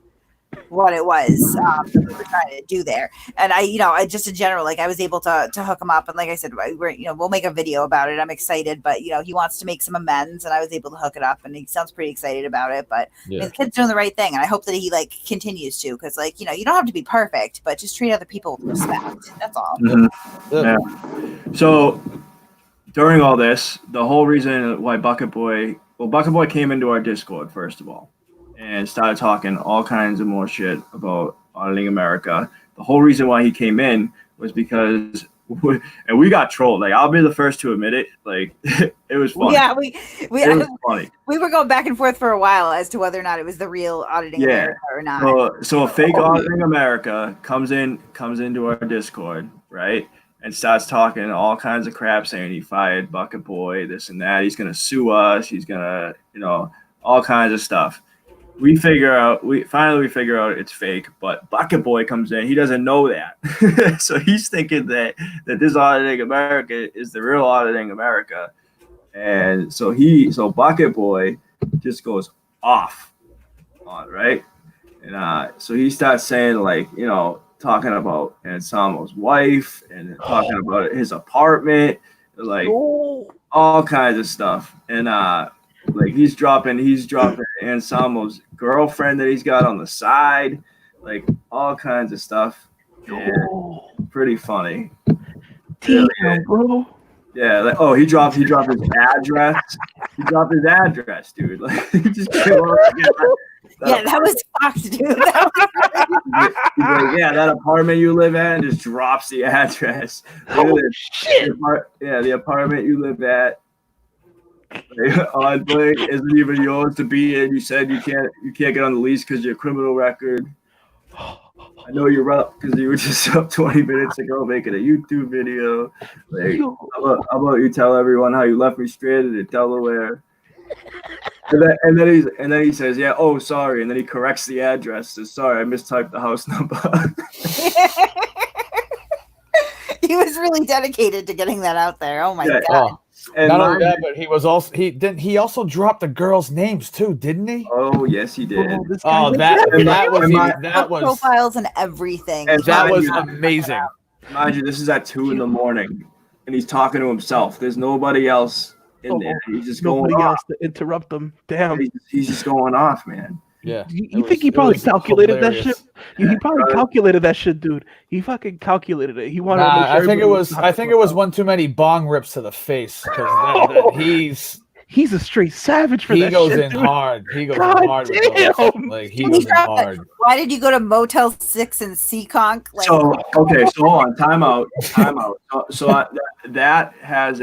what it was that we were trying to do there. And I just in general, like I was able to hook him up. And like I said, we'll make a video about it. I'm excited, but he wants to make some amends, and I was able to hook it up, and he sounds pretty excited about it. But I mean, the kid's doing the right thing, and I hope that he like continues to, because you don't have to be perfect, but just treat other people with respect. That's all. Mm-hmm. Yeah. So during all this, the whole reason why Bucket Boy came into our Discord, first of all, and started talking all kinds of more shit about auditing America. The whole reason why he came in was because we got trolled. Like, I'll be the first to admit it. Like, it was funny. Yeah, it was funny. We were going back and forth for a while as to whether or not it was the real auditing America or not. So a fake auditing America comes into our Discord, right? And starts talking all kinds of crap, saying he fired Bucket Boy, this and that. He's gonna sue us. He's gonna, all kinds of stuff. We finally figure out it's fake, but Bucket Boy comes in. He doesn't know that. So he's thinking that this auditing America is the real auditing America. And so Bucket Boy just goes off on, right? And so he starts saying talking about Anselmo's wife and talking about his apartment, like all kinds of stuff. And he's dropping Anselmo's girlfriend that he's got on the side, like all kinds of stuff. And pretty funny. Damn, bro. Yeah, he dropped his address. He dropped his address, dude. Like, he just came on. That was fucked, dude. He's like, yeah, that apartment you live at, and just drops the address. Oh, shit. The apartment you live at on Blake isn't even yours to be in. You said you can't get on the lease because of your criminal record. I know you're up because you were just up 20 minutes ago making a YouTube video. Like, how about you tell everyone how you left me stranded in Delaware? And then he says, yeah, oh, sorry. And then he corrects the address. Says, sorry, I mistyped the house number. He was really dedicated to getting that out there. Oh my God. Oh. And not only that, but he also dropped the girls' names too, didn't he? Oh yes, he did. That was profiles and everything. And that was amazing. Mind you, this is at 2 a.m, and he's talking to himself. There's nobody else in there. He's just going off to interrupt them. Damn. He's just going off, man. Yeah. You think he probably calculated that shit? He probably calculated that shit, dude. He fucking calculated it. He wanted to make sure I think it was one too many bong rips to the face, because he's a straight savage for that shit. He goes in hard. He goes in hard with those. Like, he goes in hard. Why did you go to Motel 6 in Seekonk? So hold on, time out. So that has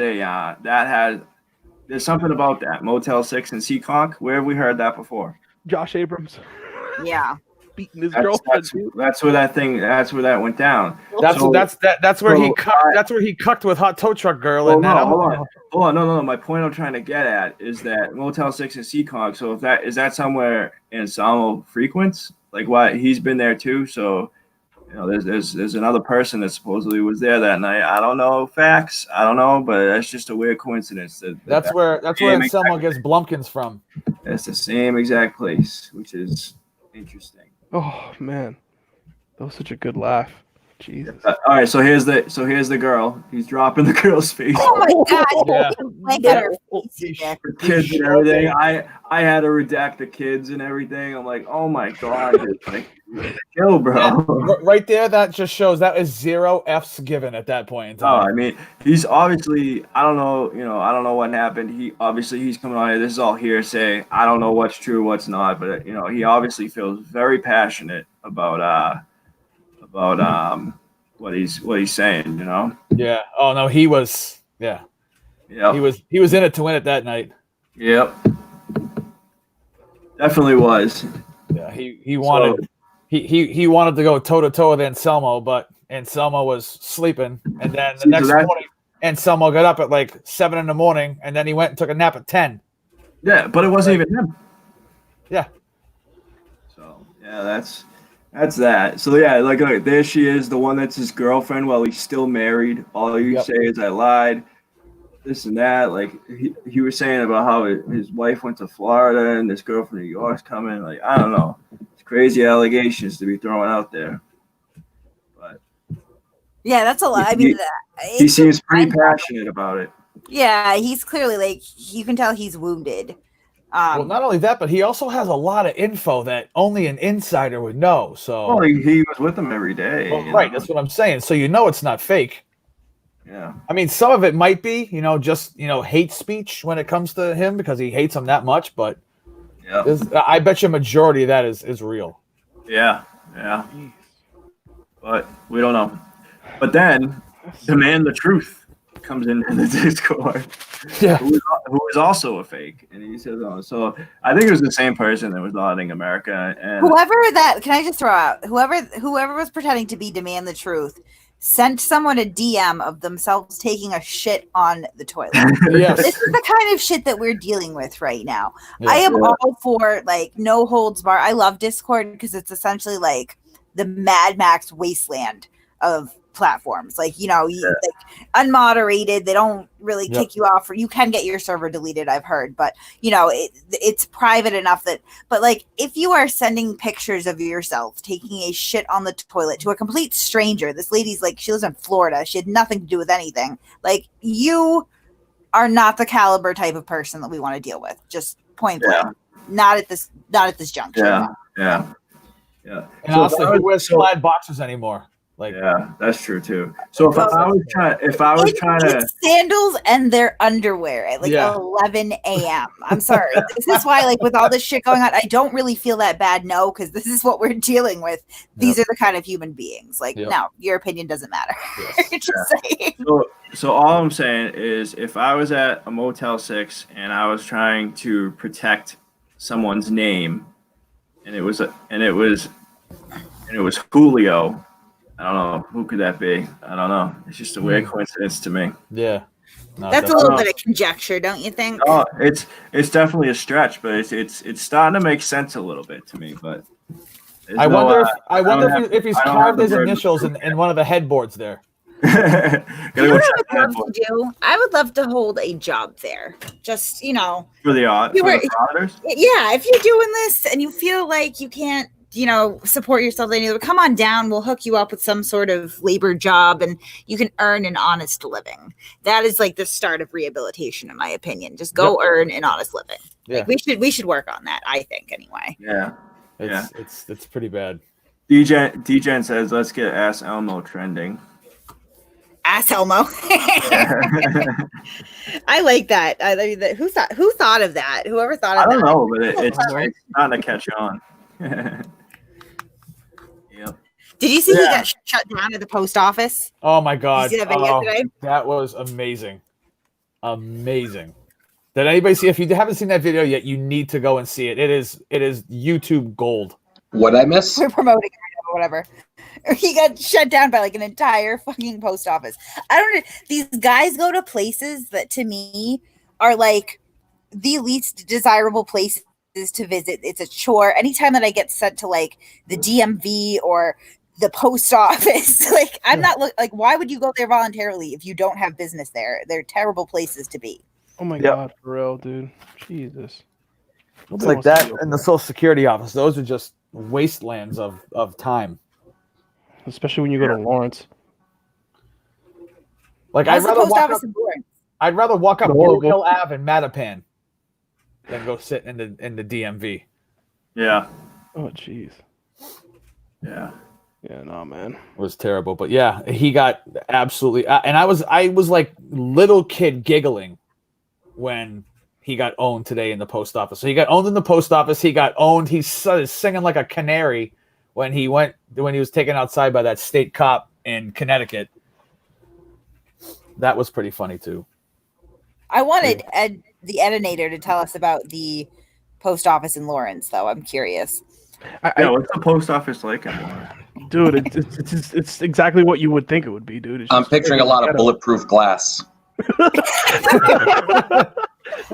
there's something about that Motel 6 in Seekonk. Where have we heard that before? Josh Abrams. Yeah. beating his girlfriend. That's where that went down. That's So- where he so cucked. That's where he cucked with hot tow truck girl. Well, and that hold other- on. No. My point I'm trying to get at is that Motel 6 and Seacog. So if that is that somewhere Anselmo frequents, like why he's been there too. So there's another person that supposedly was there that night. I don't know facts. I don't know, but that's just a weird coincidence. That's where Anselmo gets Blumpkins from. That's the same exact place, which is interesting. Oh man, that was such a good laugh. Jesus. All right, so here's the girl. He's dropping the girl's face. Oh my god! Yeah. Like at her face, Jack. The kids and everything. I had to redact the kids and everything. I'm like, oh my god, it's like, kill, bro. Right there, that just shows that is 0 F's given at that point in No, time. I mean, he's obviously, I don't know what happened. He's coming on here. This is all hearsay. I don't know what's true, what's not, but he obviously feels very passionate about what he's saying, Yeah. Oh no, he was. Yeah. Yeah. He was in it to win it that night. Yep. Definitely was. Yeah. He wanted. He wanted to go toe to toe with Anselmo, but Anselmo was sleeping, and then the next morning, Anselmo got up at like 7 a.m, and then he went and took a nap at 10. Yeah, but it wasn't even him. Yeah. So yeah, that's that. So yeah, like there she is, the one that's his girlfriend while he's still married. All you say is I lied, this and that. Like he was saying about how his wife went to Florida and this girl from New York's coming. Like I don't know, it's crazy allegations to be throwing out there. But Yeah, that's a lot. I mean, he seems pretty passionate about it. Yeah, he's clearly like you can tell he's wounded. Well, not only that, but he also has a lot of info that only an insider would know. So, Well, he was with them every day. well, right, that's what I'm saying. So it's not fake. Yeah. I mean, some of it might be, just hate speech when it comes to him because he hates him that much. But Yeah. I bet you a majority of that is real. Yeah. But we don't know. But then, Demand the Truth comes into the Discord. Yeah. Who is also a fake. And he says, so I think it was the same person that was lauding America. And Can I just throw out whoever was pretending to be Demand the Truth sent someone a DM of themselves taking a shit on the toilet. Yes. This is the kind of shit that we're dealing with right now. Yeah. I am all for like no holds bar. I love Discord because it's essentially like the Mad Max wasteland of platforms. Like like unmoderated, they don't really kick you off, or you can get your server deleted, I've heard, but it's private enough that, but like if you are sending pictures of yourself taking a shit on the toilet to a complete stranger, this lady's like, she lives in Florida, she had nothing to do with anything, like you are not the caliber type of person that we want to deal with, just point blank. Not at this juncture. Yeah. And honestly, who wears plaid boxers anymore? Like, yeah, that's true too. So if I was trying to sandals and their underwear at like 11 a.m. I'm sorry. This is why, like, with all this shit going on, I don't really feel that bad. No, because this is what we're dealing with. These are the kind of human beings. Like, no, your opinion doesn't matter. Just saying. So all I'm saying is, if I was at a Motel 6 and I was trying to protect someone's name, and it was Julio. I don't know. Who could that be? I don't know. It's just a weird coincidence to me. Yeah. No, that's a little bit of conjecture, don't you think? Oh, it's definitely a stretch, but it's starting to make sense a little bit to me. But I wonder if he's carved his initials in one of the headboards there. I would love to hold a job there. Just for the auditors. Yeah, if you're doing this and you feel like you can't support yourself, then come on down. We'll hook you up with some sort of labor job and you can earn an honest living. That is like the start of rehabilitation, in my opinion. Just go earn an honest living. Yeah. Like we should work on that, I think, anyway. Yeah. It's pretty bad. DGen says, let's get Ass Elmo trending. Ass Elmo. I like that. I mean, who thought of that? Whoever thought of that. I don't know, but it's starting to catch on. Yep. Did you see he got shut down at the post office? Oh my god! Did you see that video today? That was amazing. Amazing. Did anybody see? If you haven't seen that video yet, you need to go and see it. It is YouTube gold. What I miss? We're promoting it right now, or whatever. Or he got shut down by like an entire fucking post office. I don't know. These guys go to places that to me are like the least desirable places to visit. It's a chore. Anytime that I get sent to like the DMV or the post office, like I'm not like, why would you go there voluntarily if you don't have business there? They're terrible places to be. Oh my god, for real, dude. Jesus. It's like that in the Social Security office. Those are just wastelands of time. Especially when you go to Lawrence. Like I'd rather walk up Blue Hill Ave in Mattapan than go sit in the DMV. Yeah. Oh jeez. Yeah. Yeah, no, man. It was terrible. But yeah, he got absolutely and I was like little kid giggling when he got owned today in the post office. So he got owned in the post office. He got owned. He's singing like a canary when he was taken outside by that state cop in Connecticut. That was pretty funny too. I wanted the editor to tell us about the post office in Lawrence, though. I'm curious. What's the post office like in Lawrence? Dude, it's exactly what you would think it would be, dude. I'm picturing a lot of bulletproof glass.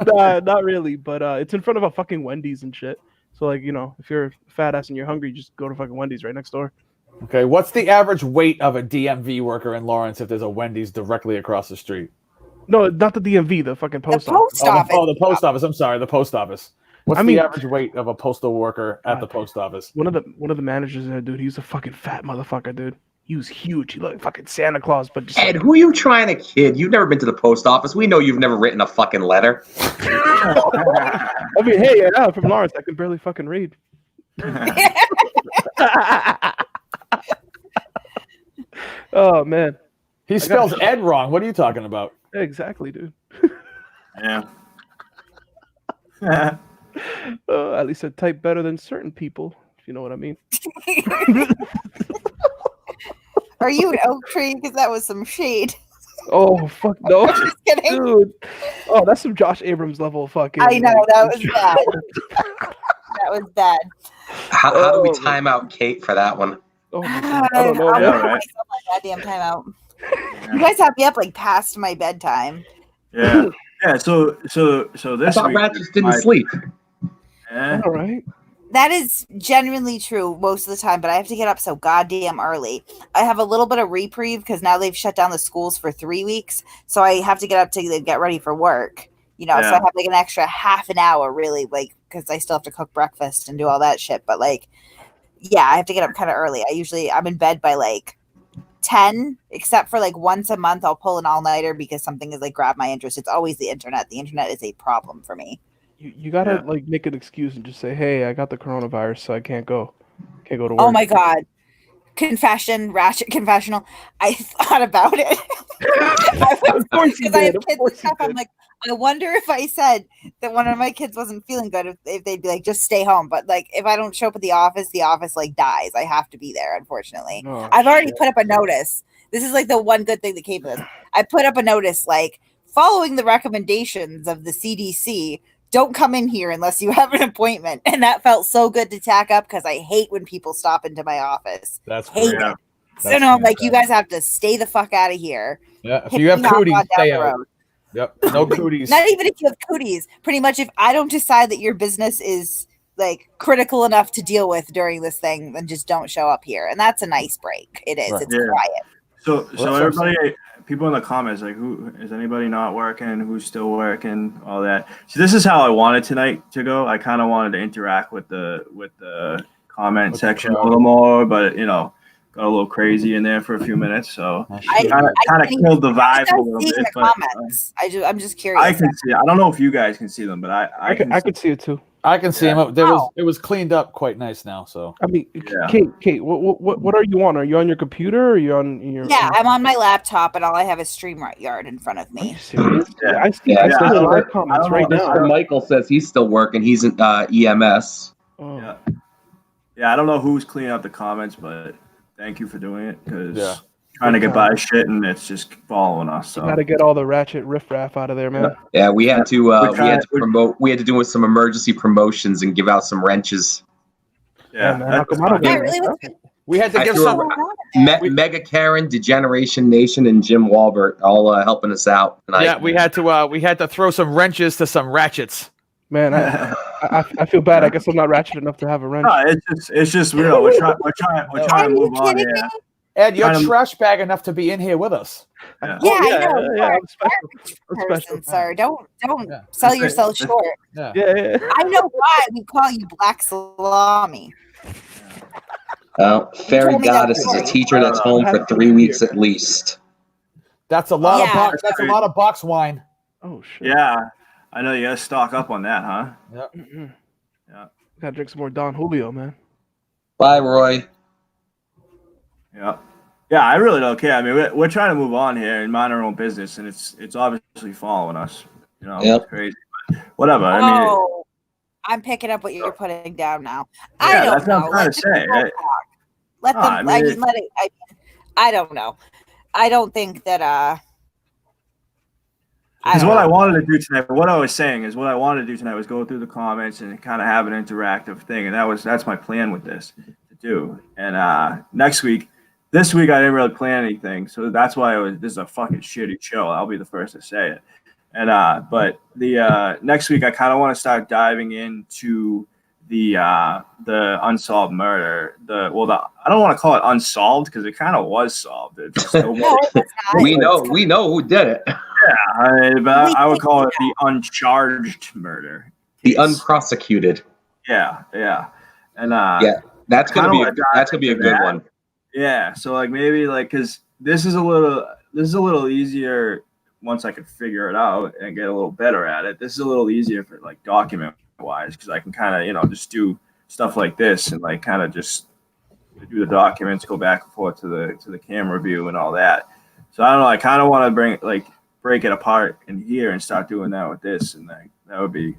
Nah, not really, but it's in front of a fucking Wendy's and shit. So like, if you're a fat ass and you're hungry, just go to fucking Wendy's right next door. Okay, what's the average weight of a DMV worker in Lawrence if there's a Wendy's directly across the street? No, not the DMV, the fucking post office. The post office. I'm sorry, the post office. What's the average weight of a postal worker at the post office? One of the managers there, dude, he was a fucking fat motherfucker, dude. He was huge. He looked like fucking Santa Claus, but just Ed, who are you trying to kid? You've never been to the post office. We know you've never written a fucking letter. I mean, hey, yeah, I'm from Lawrence. I can barely fucking read. Oh man, he spells Ed wrong. What are you talking about? Exactly, dude. Yeah. At least I type better than certain people, if you know what I mean. Are you an oak tree? Because that was some shade. Oh fuck no, Just kidding. dude. Oh, that's some Josh Abrams level fucking. I know that was bad. That was bad. How do we time out Kate for that one? Oh my God. I don't know. I'll Yeah, put myself on goddamn timeout. You guys have me up like past my bedtime. Yeah. Yeah. So this I thought week, Ratchets didn't sleep. All right. That is genuinely true most of the time, but I have to get up so goddamn early. I have a little bit of reprieve because now they've shut down the schools for 3 weeks, so I have to get up to get ready for work. So I have like an extra half an hour, really, like because I still have to cook breakfast and do all that shit. But like, yeah, I have to get up kind of early. I'm in bed by like 10, except for like once a month I'll pull an all-nighter because something has like grabbed my interest. It's always the internet. The internet is a problem for me. You gotta like make an excuse and just say, "Hey, I got the coronavirus, so I can't go to work." Oh my God. Confessional. I thought about it. Of course you Because I have did. kids and stuff. I'm like, I wonder if I said that one of my kids wasn't feeling good, if they'd be like, just stay home. But like, if I don't show up at the office like dies. I have to be there, unfortunately. Oh, I've already put up a notice. This is like the one good thing that came of this. I put up a notice like, following the recommendations of the CDC, don't come in here unless you have an appointment. And that felt so good to tack up because I hate when people stop into my office. That's hate great. it. So no, I'm like, you guys have to stay the fuck out of here. Yeah, if Hit you have me hop cooties, on down stay the out. road. Yep, no cooties. Not even if you have cooties. Pretty much, if I don't decide that your business is like critical enough to deal with during this thing, then just don't show up here. And that's a nice break. It is. Right. It's quiet. So everybody, people in the comments, like, who is anybody not working? Who's still working? All that. So this is how I wanted tonight to go. I kind of wanted to interact with the comment section a little more, but got a little crazy in there for a few minutes. So kind of killed the vibe a little bit. The comments. I'm just curious. I can see. I don't know if you guys can see them, but I could see it too. I can see him. It was cleaned up quite nice now. So I mean, Kate, what are you on? Are you on your computer or are you on your? Yeah, I'm on my laptop, and all I have is StreamYard in front of me. Serious? Yeah. I see a lot of comments right now. Mr. Michael says he's still working. He's in EMS. Oh. Yeah. I don't know who's cleaning up the comments, but thank you for doing it because trying to get by shit and it's just following us. So Got to get all the ratchet riffraff out of there, man. Yeah, we had to promote. We had to do some emergency promotions and give out some wrenches. Yeah, man, that's Nakamoto fine. Yeah, game. really. We had to I give threw some. Mega Karen, Degeneration Nation, and Jim Walbert all helping us out tonight. Yeah, we had to throw some wrenches to some ratchets. Man, I feel bad. I guess I'm not ratchet enough to have a wrench. No, it's just we're trying to Are move you on kidding here. me? Ed, you're Kind of- trash bag enough to be in here with us. Yeah. Yeah, I know. yeah, You are I'm a special. garbage I'm person, special. sir. Don't Yeah. sell That's it. yourself short. Yeah. Yeah. I know why we call you Black Salami. Fairy told me that Goddess is a before. teacher that's home for 3 weeks at least. That's a lot of Yeah. box. That's a lot of box wine. Oh shit. Yeah, I know you gotta stock up on that, huh? Mm-mm. Yeah. Gotta drink some more Don Julio, man. Bye, Roy. Yeah. Yeah, I really don't care. I mean, we're trying to move on here and mind our own business, and it's obviously following us. You know, Yep. it's crazy. But whatever. I mean, Oh, I'm picking up what you're putting down now. Yeah, I don't that's what I'm know. trying Let to the say, people right? talk. Let No, them. I I mean- mean, let it. I don't know. I don't think that. because don't what know. I wanted to do tonight, what I was saying is what I wanted to do tonight was go through the comments and kind of have an interactive thing, and that's my plan with this to do. And this week I didn't really plan anything, so that's why this is a fucking shitty show. I'll be the first to say it. And but the next week I kind of want to start diving into the unsolved murder. I don't want to call it unsolved because it kind of was solved. It just nobody. No, it's not. We know who did it. But I would call it the uncharged murder. The case. unprosecuted. Yeah. And Yeah. That's gonna Kinda be a good that. one. yeah. So like maybe like because this is a little easier once I can figure it out and get a little better at it. This is a little easier for like document wise because I can kind of just do stuff like this and like kind of just do the documents, go back and forth to the camera view and all that. So I don't know. I kind of want to break it apart in here and start doing that with this, and that would be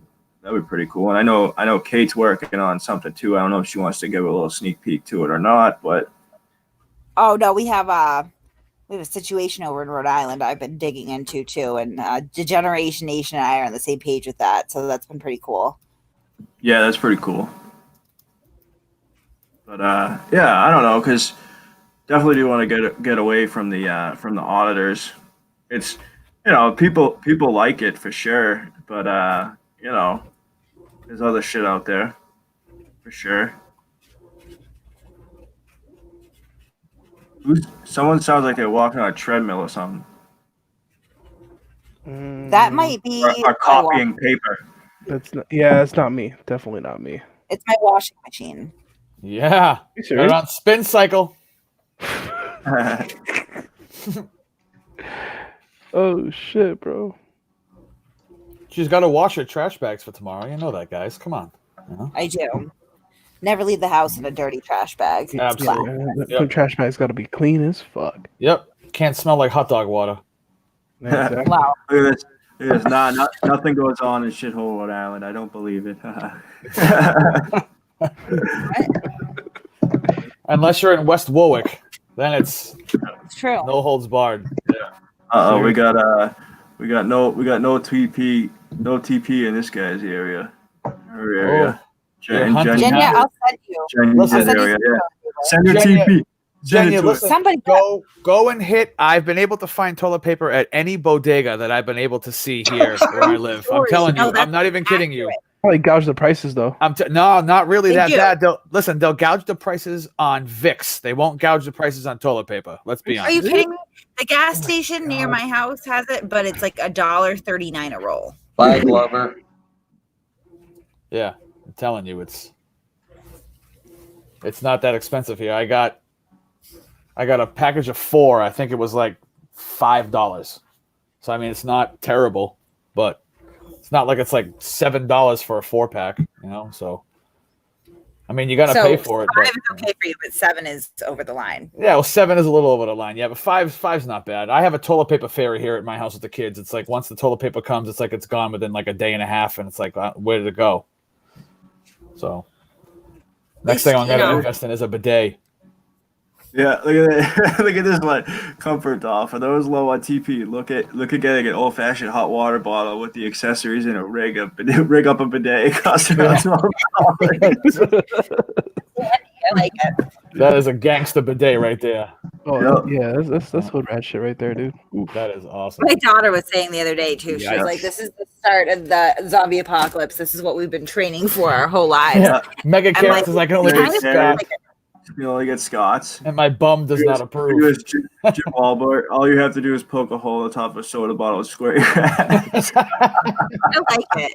pretty cool. And I know Kate's working on something too. I don't know if she wants to give a little sneak peek to it or not, but Oh no, we have a situation over in Rhode Island I've been digging into too, and Degeneration Nation and I are on the same page with that, so that's been pretty cool. yeah, that's pretty cool. But yeah, I don't know because definitely do want to get away from the auditors. It's people like it for sure, but there's other shit out there for sure. Someone sounds like they're walking on a treadmill or something. That might be Or copying paper. It's not me. Definitely not me. it's my washing machine. Yeah. You Got serious? it on spin cycle. Oh shit, bro. She's got to wash her trash bags for tomorrow. You know that, guys. Come on. I do. Never leave the house in a dirty trash bag. Absolutely. Some trash bag's got to be clean as fuck. Yep. Can't smell like hot dog water. Exactly. Wow. Look at this. Nothing goes on in shithole Rhode Island. I don't believe it. Unless you're in West Warwick, then it's It's true. no holds barred. We got no TP in this guy's area. Her area. You're hunting. Jenya, I'll send you. Jenya's I'll send area. you Yeah. Send your Jenya- TP. Send it Jenya, to us. listen, Somebody go and hit. I've been able to find toilet paper at any bodega that I've been able to see here where I live. I'm telling you, No, that's I'm not even kidding you. Probably gouge the prices though. No, not really They that do. bad. They'll gouge the prices on Vicks. They won't gouge the prices on toilet paper. Let's be Are you honest. kidding me? The gas station near my house has it, but it's like $1.39 a roll. Bye, Glover. Yeah, I'm telling you, it's not that expensive here. I got a package of 4. I think it was like $5. So I mean, it's not terrible, but it's not like it's like $7 for a 4-pack, So I mean, you got to pay for it. 5 But, is okay for you, but 7 is over the line. yeah, well, 7 is a little over the line. Yeah, but five's not bad. I have a toilet paper fairy here at my house with the kids. It's like once the toilet paper comes, it's like it's gone within like a day and a half, and it's like where did it go? So next thing I'm gonna invest in is a bidet. Yeah, look at that. Look at this one. Comfort doll. For those low on TP, look at getting an old fashioned hot water bottle with the accessories and a rig up a bidet. It costs around $12. And I like it. That is a gangster bidet right there. Oh yeah, that's hood rat shit right there, dude. That is awesome. My daughter was saying the other day too. She was Yikes. like, "This is the start of the zombie apocalypse. This is what we've been training for our whole lives." Yeah. Mega I'm Carrot like, says I can only kind get of Scott, You only get Scots. and my bum does not approve. You as Jim Wahlberg, all you have to do is poke a hole in the top of a soda bottle and square your ass. I like it.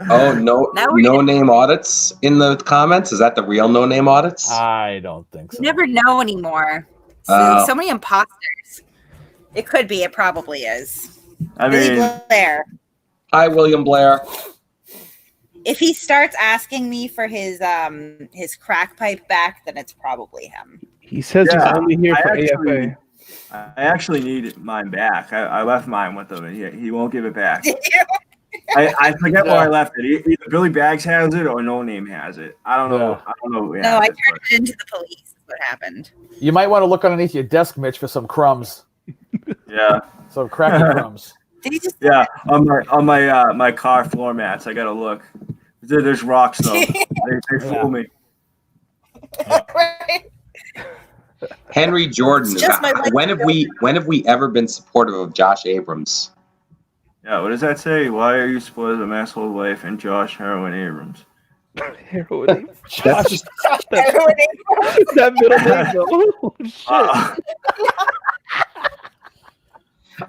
Oh, no, Now we're no name audits in the comments. Is that the real no name audits? I don't think so. You never know anymore. So many imposters. It could be. It probably is. I Billy mean, Blair. Hi, William Blair. If he starts asking me for his crack pipe back, then it's probably him. He says Yeah, he's only here I for actually- AFA. I actually need mine back. I left mine with him, and he won't give it back. Did you? I forget where I left it. Either Billy Bags has it or No Name has it. I don't know. Yeah. I don't know. Who No, has I it, turned it into the police. Is what happened. You might want to look underneath your desk, Mitch, for some crumbs. but yeah, Some cracky crumbs. Did he just? yeah. On my car floor mats, I gotta look. There's rocks though. They fool me. Right. Henry Jordan. It's just my life. When have we ever been supportive of Josh Abrams? Yeah, what does that say? Why are you supportive of Masshole Life and Josh Heroin Abrams? Heroin. That's just That middle name though. Oh, shit.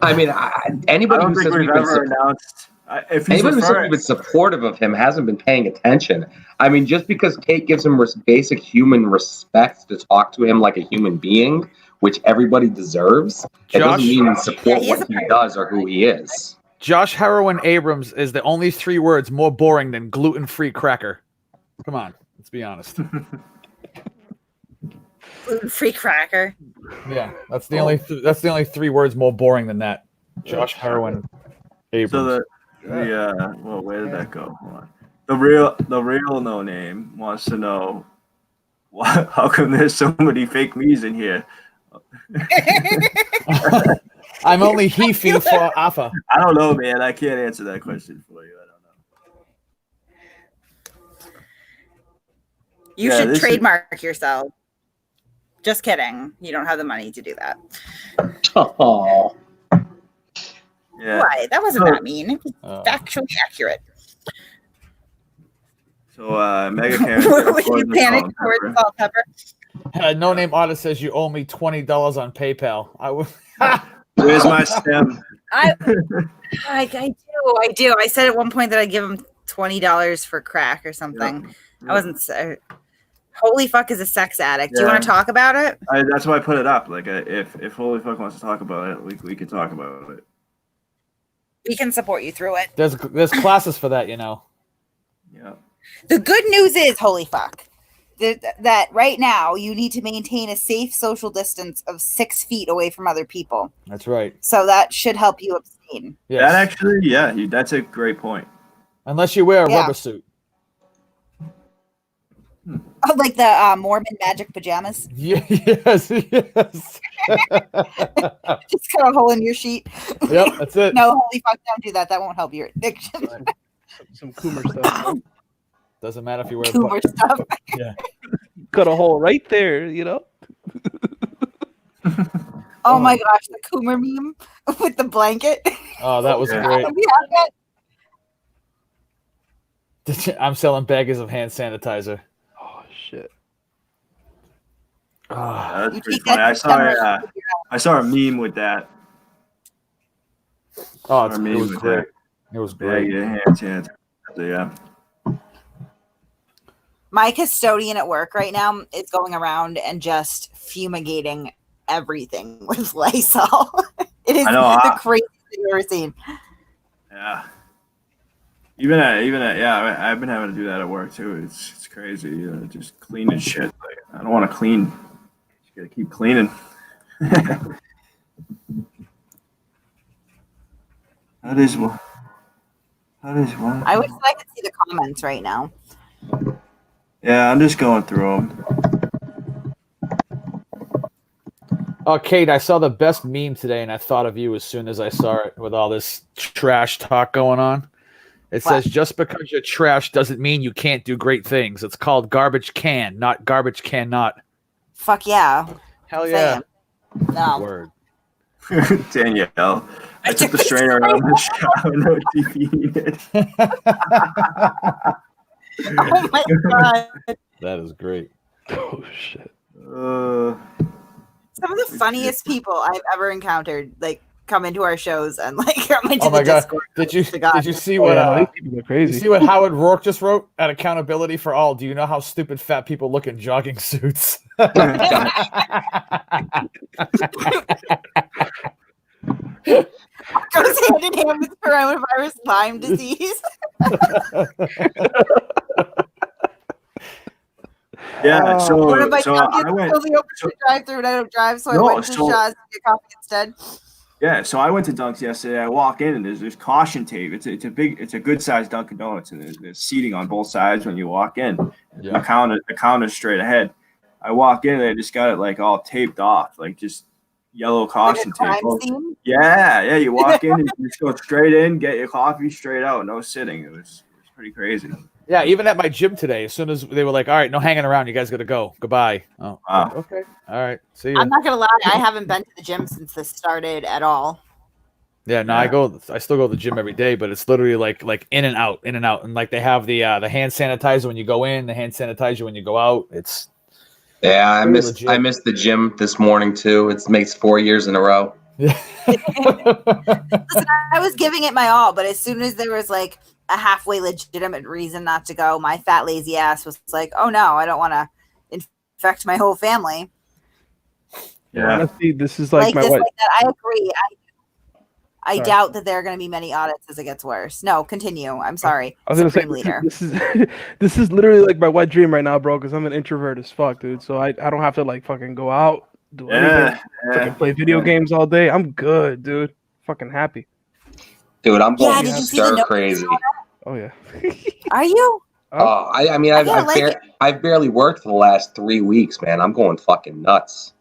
I mean, I anybody don't who think says we've we've been ever announced. If he's anybody who says we've referring, been supportive of him hasn't been paying attention. I mean, just because Kate gives him basic human respect to talk to him like a human being, which everybody deserves, it Josh- doesn't mean support Yeah, he is what a he does or who he is. Josh Heroin Abrams is the only 3 words more boring than gluten-free cracker. Come on, let's be honest. Gluten-free cracker. Yeah, that's the only 3 words more boring than that. Josh Heroin Abrams. so well, where did that go? Hold on. The real No Name wants to know how come there's so many fake me's in here. I'm only he-fee for Alpha. I don't know, man. I can't answer that question for you. I don't know. You Yeah, should this is- trademark yourself. Just kidding. You don't have the money to do that. Oh, Yeah. Why? That wasn't that mean. It was Oh. factually accurate. So Mega Karen. Would you panic towards salt pepper? No Name Audit says you owe me $20 on PayPal. I would. Where's my stem? I do. I said at one point that I'd give him $20 for crack or something. Yeah. I wasn't. Holy fuck is a sex addict. Do you Yeah. want to talk about it? That's why I put it up. Like, if Holy Fuck wants to talk about it, we can talk about it. We can support you through it. There's classes for that, you know. Yeah. The good news is, holy fuck, that right now you need to maintain a safe social distance of 6 feet away from other people. That's right. So that should help you abstain. Yes. That actually, that's a great point. Unless you wear a Yeah. rubber suit. Oh, like the Mormon magic pajamas. Yeah, yes, yes. Just cut a hole in your sheet. Yep, that's it. No, holy fuck, don't do that. That won't help your addiction. Some Coomer stuff. Doesn't matter if you wear a Coomer stuff. Cut a hole right there, you know? Oh my gosh, the Coomer meme with the blanket. Oh, that was Yeah. great. We have that. I'm selling bags of hand sanitizer. Oh, shit. Ah, That's You pretty take funny. that I saw a meme with that. oh, Or it meme was with great. that. It was Yeah, great. hand sanitizer. Yeah. My custodian at work right now is going around and just fumigating everything with Lysol. It is I know, the craziest thing I've ever seen. Yeah. Even at I've been having to do that at work too. It's crazy. Just cleaning shit. Like, I don't want to clean. Just gotta keep cleaning. That is what. I wish I could see the comments right now. Yeah, I'm just going through them. Oh, Kate, I saw the best meme today, and I thought of you as soon as I saw it with all this trash talk going on. It What? says just because you're trash doesn't mean you can't do great things. It's called garbage can, not garbage cannot. Fuck yeah. Hell yeah. Same. No. Word. Danielle, I took the strainer out of the shower. No TV needed. Oh my god. That is great. Oh shit. Uh, Some of the funniest people I've ever encountered, like, come into our shows and like come into Oh my the god! Discord. Did you see Oh, what? yeah, these people are You crazy. see what Howard Rourke just wrote at Accountability for All? Do you know how stupid fat people look in jogging suits? Goes hand in hand with coronavirus Lyme disease. yeah. One of my So champions I went. only open so- the drive-through and I don't drive, so I No, went to so- Shaw's to get coffee instead. Yeah, so I went to Dunk's yesterday. I walk in and there's caution tape. It's a good sized Dunkin' Donuts, and there's seating on both sides when you walk in. Yeah. The counter's straight ahead. I walk in and they just got it like all taped off, like just yellow Like a caution crime tape. scene. Yeah. You walk in and you just go straight in, get your coffee straight out, no sitting. It was pretty crazy. Yeah, even at my gym today, as soon as they were like, "All right, no hanging around. You guys got to go. Goodbye." Oh, Wow. okay. All right. See ya. I'm not gonna lie, I haven't been to the gym since this started at all. Yeah, no, I still go to the gym every day, but it's literally like in and out, and like they have the hand sanitizer when you go in, the hand sanitizer when you go out. It's Yeah, I Very missed legit. the gym this morning too. It makes 4 years in a row. Listen, I was giving it my all, but as soon as there was like a halfway legitimate reason not to go, my fat lazy ass was like, "Oh no, I don't want to infect my whole family." Yeah. Honestly, this is like my this, wife. like that. I agree. I Sorry. doubt that there are going to be many audits as it gets worse. No, continue. I'm sorry, I was gonna say Supreme Leader. this is this is literally like my wet dream right now, bro. Because I'm an introvert as fuck, dude. So I don't have to like fucking go out, do anything, fucking play video games all day. I'm good, dude. Fucking happy. Dude, I'm Yeah, going did you see the stir notes? crazy. Oh yeah. Are you? Oh, I mean, I feel like I've barely worked for the last 3 weeks, man. I'm going fucking nuts.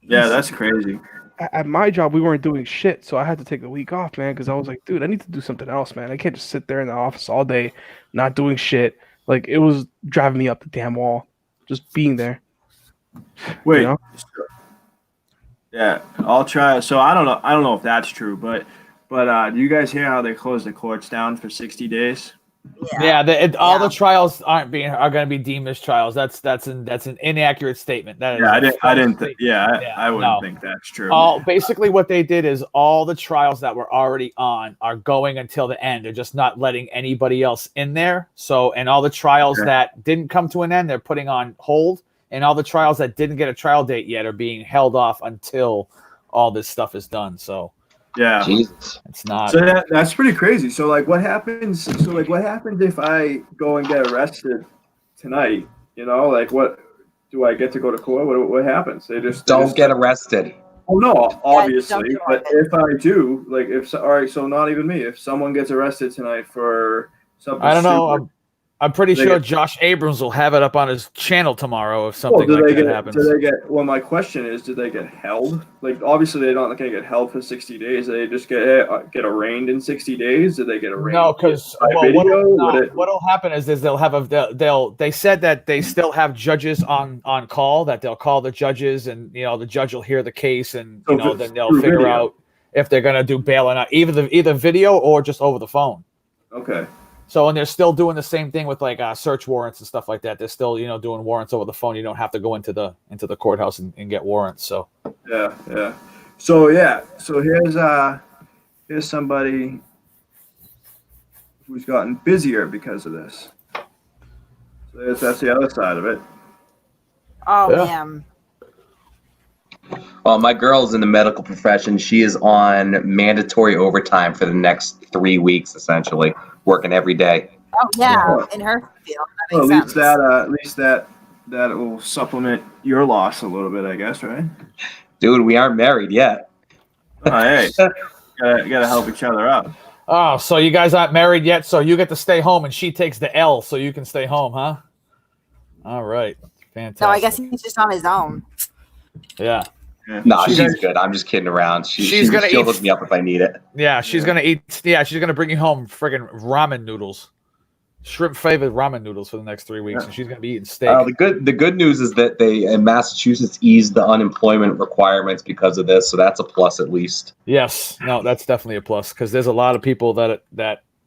Yeah, that's crazy. At my job, we weren't doing shit, so I had to take a week off, man. Because I was like, dude, I need to do something else, man. I can't just sit there in the office all day, not doing shit. Like it was driving me up the damn wall, just being there. Wait. You know? Yeah, I'll try. So I don't know if that's true, but do you guys hear how they closed the courts down for 60 days? Yeah, all the Yeah. trials are going to be deemed as trials. That's an inaccurate statement. That is Yeah, a I false didn't. statement. Yeah, I wouldn't no. think that's true. Basically what they did is all the trials that were already on are going until the end. They're just not letting anybody else in there. So, and all the trials Okay. that didn't come to an end, they're putting on hold. And all the trials that didn't get a trial date yet are being held off until all this stuff is done. So Yeah. Jesus. it's not. So that's pretty crazy. So like, what happens? So like, what happens if I go and get arrested tonight? You know, like, what do I get to go to court? What happens? They just Don't get arrested. Oh no, obviously. don't do But it. if I do, like, all right, so not even me. If someone gets arrested tonight for something, I don't know. stupid, I'm pretty They sure get- Josh Abrams will have it up on his channel tomorrow if well, something do like they that get? happens. Do they get? Well, my question is, do they get held? Like, obviously, they're not going to get held for 60 days. They just get arraigned in 60 days. Do they get arraigned? No, because by video? what'll happen is they'll have they said that they still have judges on call, that they'll call the judges, and the judge will hear the case, and So then they'll through figure video. out if they're gonna do bail or not, either video or just over the phone. Okay. So, and they're still doing the same thing with like search warrants and stuff like that. They're still doing warrants over the phone. You don't have to go into the courthouse and get warrants. So Yeah. So here's somebody who's gotten busier because of this. So that's the other side of it. Oh Yeah. man. Well, my girl's in the medical profession. She is on mandatory overtime for the next 3 weeks, essentially, working every day. Oh yeah. Yeah. In her field, that Well, makes sense. at least that will supplement your loss a little bit, I guess, right? Dude, we aren't married yet. Oh, hey, gotta help each other out. oh, so you guys aren't married yet, so you get to stay home, and she takes the L, so you can stay home, huh? All right, fantastic. No, I guess he's just on his own. Yeah. Yeah. No, She she's does- good. I'm just kidding around. She's gonna she'll eat- hook me up if I need it. Yeah, she's Yeah. gonna eat. Yeah, she's gonna bring you home friggin' ramen noodles, shrimp flavored ramen noodles for the next 3 weeks, Yeah. and she's gonna be eating steak. The good news is that they in Massachusetts eased the unemployment requirements because of this, so that's a plus at least. Yes, no, that's definitely a plus because there's a lot of people that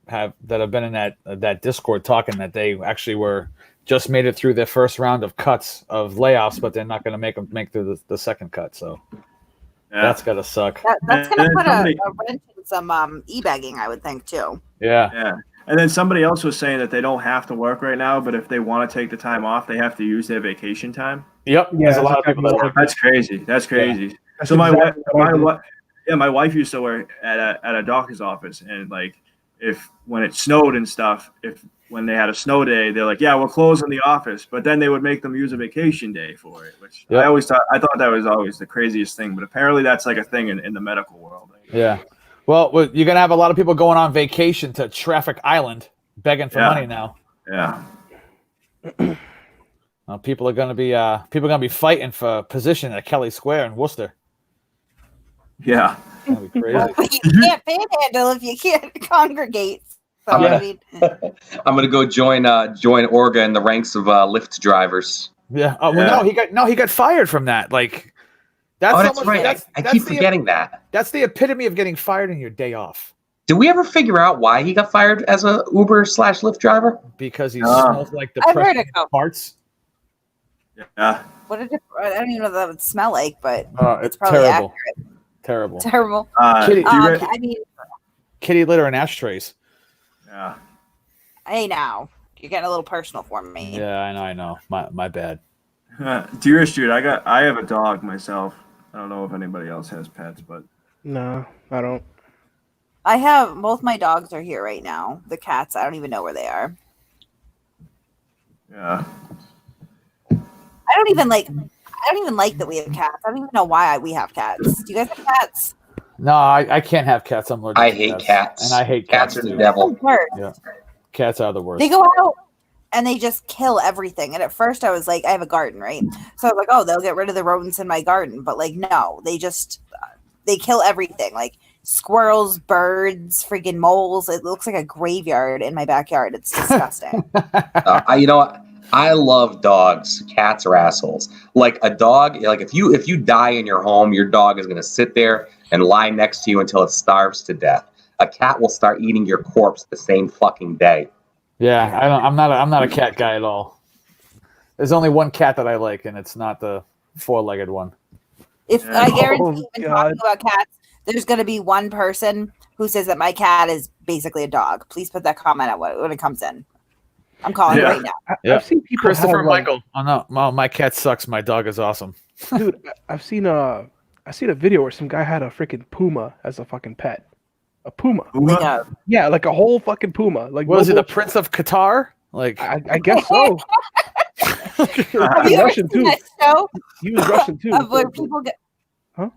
have been in that Discord talking that they actually just made it through their first round of cuts of layoffs, but they're not going to make through the second cut. So Yeah. that's gotta suck. That's And going to then put somebody- a wrench in some e-bagging, I would think, too. Yeah, Yeah. And then somebody else was saying that they don't have to work right now, but if they want to take the time off, they have to use their vacation time. yep. There's a lot of people that exactly work. That's crazy. That's crazy. That's So my exactly what I did. my wife used to work at a doctor's office, and like when it snowed and stuff, when they had a snow day, they're like, yeah, we're closing the office, but then they would make them use a vacation day for it, which Yep. I thought that was always the craziest thing, but apparently that's like a thing in the medical world. Yeah. Well, you're gonna have a lot of people going on vacation to Traffic Island begging for Yeah. money now. Yeah. People are gonna be fighting for position at Kelly Square in Worcester. Yeah. It's gonna be crazy. But you can't panhandle if you can't congregate. So, Yeah. I mean, I'm gonna go join Orga in the ranks of Lyft drivers. Yeah. Oh, Yeah. well, he got fired from that. Like, that's Oh, that's almost- right. That's, I that's keep the, forgetting that. That's the epitome of getting fired in your day off Did we ever figure out why he got fired as a Uber/Lyft driver? because he Oh. smells like I've heard depression it go. parts. Yeah. I don't even know what that would smell like, but It's probably terrible. accurate. Terrible. Terrible. Kitty, Do you guys- I mean, kitty litter and ashtrays. yeah. hey, now you're getting a little personal for me. Yeah, I know. My bad. Dearest Jude, I have a dog myself. I don't know if anybody else has pets, but No, I don't. I have both my dogs are here right now. The cats, I don't even know where they are. yeah. I don't even like that we have cats. I don't even know why we have cats. Do you guys have cats? No, I can't have cats. I'm allergic I to hate cats. And I hate Cats cats are the too. devil. Birds. Yeah. Cats are the worst. They go out and they just kill everything. And at first I was like, I have a garden, right? So I was like, oh, they'll get rid of the rodents in my garden. But like, no, they kill everything. Like squirrels, birds, freaking moles. It looks like a graveyard in my backyard. It's disgusting. You know what? I love dogs. Cats are assholes. Like a dog, like if you die in your home, your dog is gonna sit there and lie next to you until it starves to death. A cat will start eating your corpse the same fucking day. Yeah, I'm not a cat guy at all. There's only one cat that I like, and it's not the four-legged one. If Yeah. I guarantee, even God. talking about cats, there's going to be one person who says that my cat is basically a dog. Please put that comment out when it comes in. I'm calling it Yeah. right now. Yeah. I've seen people Christopher have, like, Michael. Oh no, my cat sucks. My dog is awesome. dude. I've seen a video where some guy had a freaking puma as a fucking pet. A puma. Like a, Yeah, like a whole fucking puma. Like What is it, no the Prince of Qatar? Like, I guess so. have He's you ever Russian seen too. that show He was Russian too. of where people get Huh?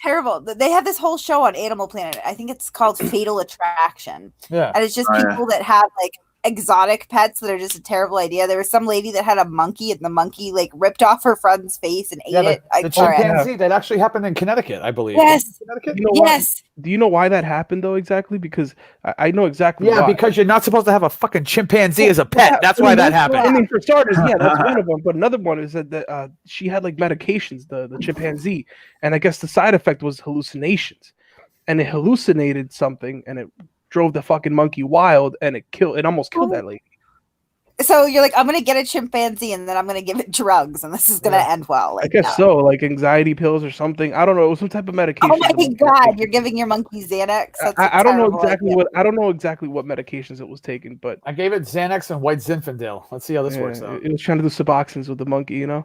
terrible? They have this whole show on Animal Planet. I think it's called Fatal Attraction, yeah, and it's just Oh, yeah. people that have like exotic pets that are just a terrible idea. There was some lady that had a monkey, and the monkey like ripped off her friend's face and ate it. the Sorry. chimpanzee that actually happened in Connecticut, I believe. Yes. Connecticut. You know why? Yes. Do you know why that happened though? Exactly because I know exactly. Yeah, why. because you're not supposed to have a fucking chimpanzee as a pet. Yeah, That's I why mean, that that's happened. I mean, for starters, yeah, that's one of them. But another one is that she had like medications, the chimpanzee, and I guess the side effect was hallucinations, and it hallucinated something, and it drove the fucking monkey wild, and it almost killed that lady. So you're like, I'm gonna get a chimpanzee and then I'm gonna give it drugs, and this is gonna end well. I Like, guess no. so, like anxiety pills or something. I don't know. It was some type of medication. Oh my god, you're giving your monkey Xanax. That's a I don't know terrible exactly idea. what I don't know exactly what medications it was taking, but I gave it Xanax and White Zinfandel. Let's see how this works yeah, out. it was trying to do Suboxones with the monkey, you know.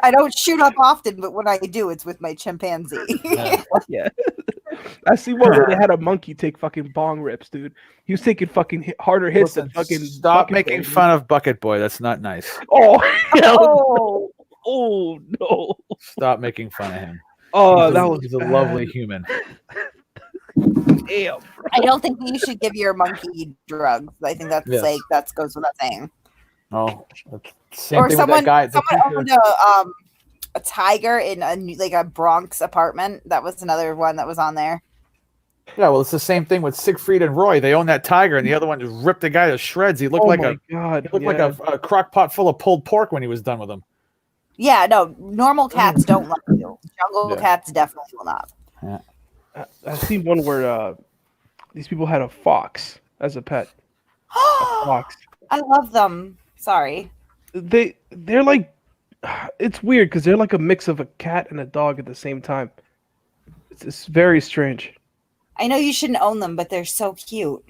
I don't shoot up often, but when I do, it's with my chimpanzee. Yeah. Yeah. I see one where they had a monkey take fucking bong rips, dude. He was taking fucking harder hits Listen, than fucking. stop Bucket making Boy. fun of Bucket Boy. That's not nice. Oh, yeah. Oh, Oh no. Stop making fun of him. Oh, He's that a- was he's a bad. lovely human. Damn. I don't think you should give your monkey drugs. I think that's Yes. like that goes without saying. Oh, same Or thing someone, with that guy. someone owned a tiger in a Bronx apartment. That was another one that was on there. Yeah, well, it's the same thing with Siegfried and Roy. They own that tiger, and the other one just ripped the guy to shreds. He looked like my God. he looked like a crock pot full of pulled pork when he was done with him. Yeah, no, normal cats don't love you. Jungle cats definitely will not. Yeah. I've seen one where these people had a fox as a pet. A fox. I love them. Sorry. They're like, it's weird because they're like a mix of a cat and a dog at the same time. It's very strange. I know you shouldn't own them, but they're so cute.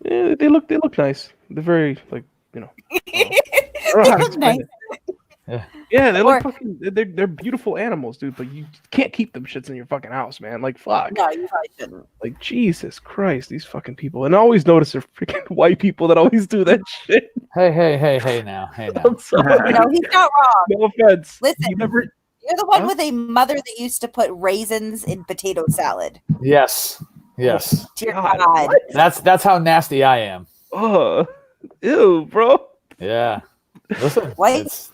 Yeah, they look nice. They're very like, you know. I don't know how to They look explain nice. it. Yeah, they're Or- like fucking. They're beautiful animals, dude. But you can't keep them shits in your fucking house, man. Like fuck. No, you probably shouldn't. Like Jesus Christ, these fucking people. And I always notice they're freaking white people that always do that shit. Hey now. I'm sorry. No, he's not wrong. No offense. Listen, You never. you're the one Huh? with a mother that used to put raisins in potato salad. Yes. Dear God, God. what? That's how nasty I am. Oh, ew, bro. Yeah. Listen, White?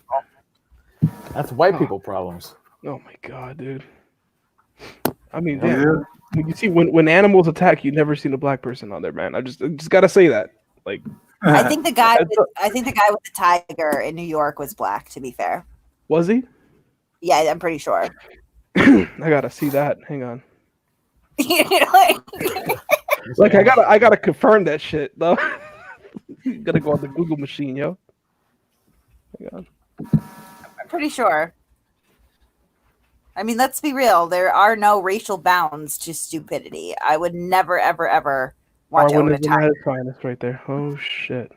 that's white people problems. Oh my God, dude. I mean, Yeah. damn. When you see when animals attack, you never seen a black person on there, man. I just gotta say that. Like, I think the guy with the tiger in New York was black, to be fair. was he? Yeah, I'm pretty sure. I gotta see that. Hang on. Like, I gotta confirm that shit though. Gotta go on the Google machine, yo. Hang on. I'm pretty sure. I mean, let's be real. There are no racial bounds to stupidity. I would never, ever, ever want to own Darwin a is an tiger. added finest right there. Oh shit.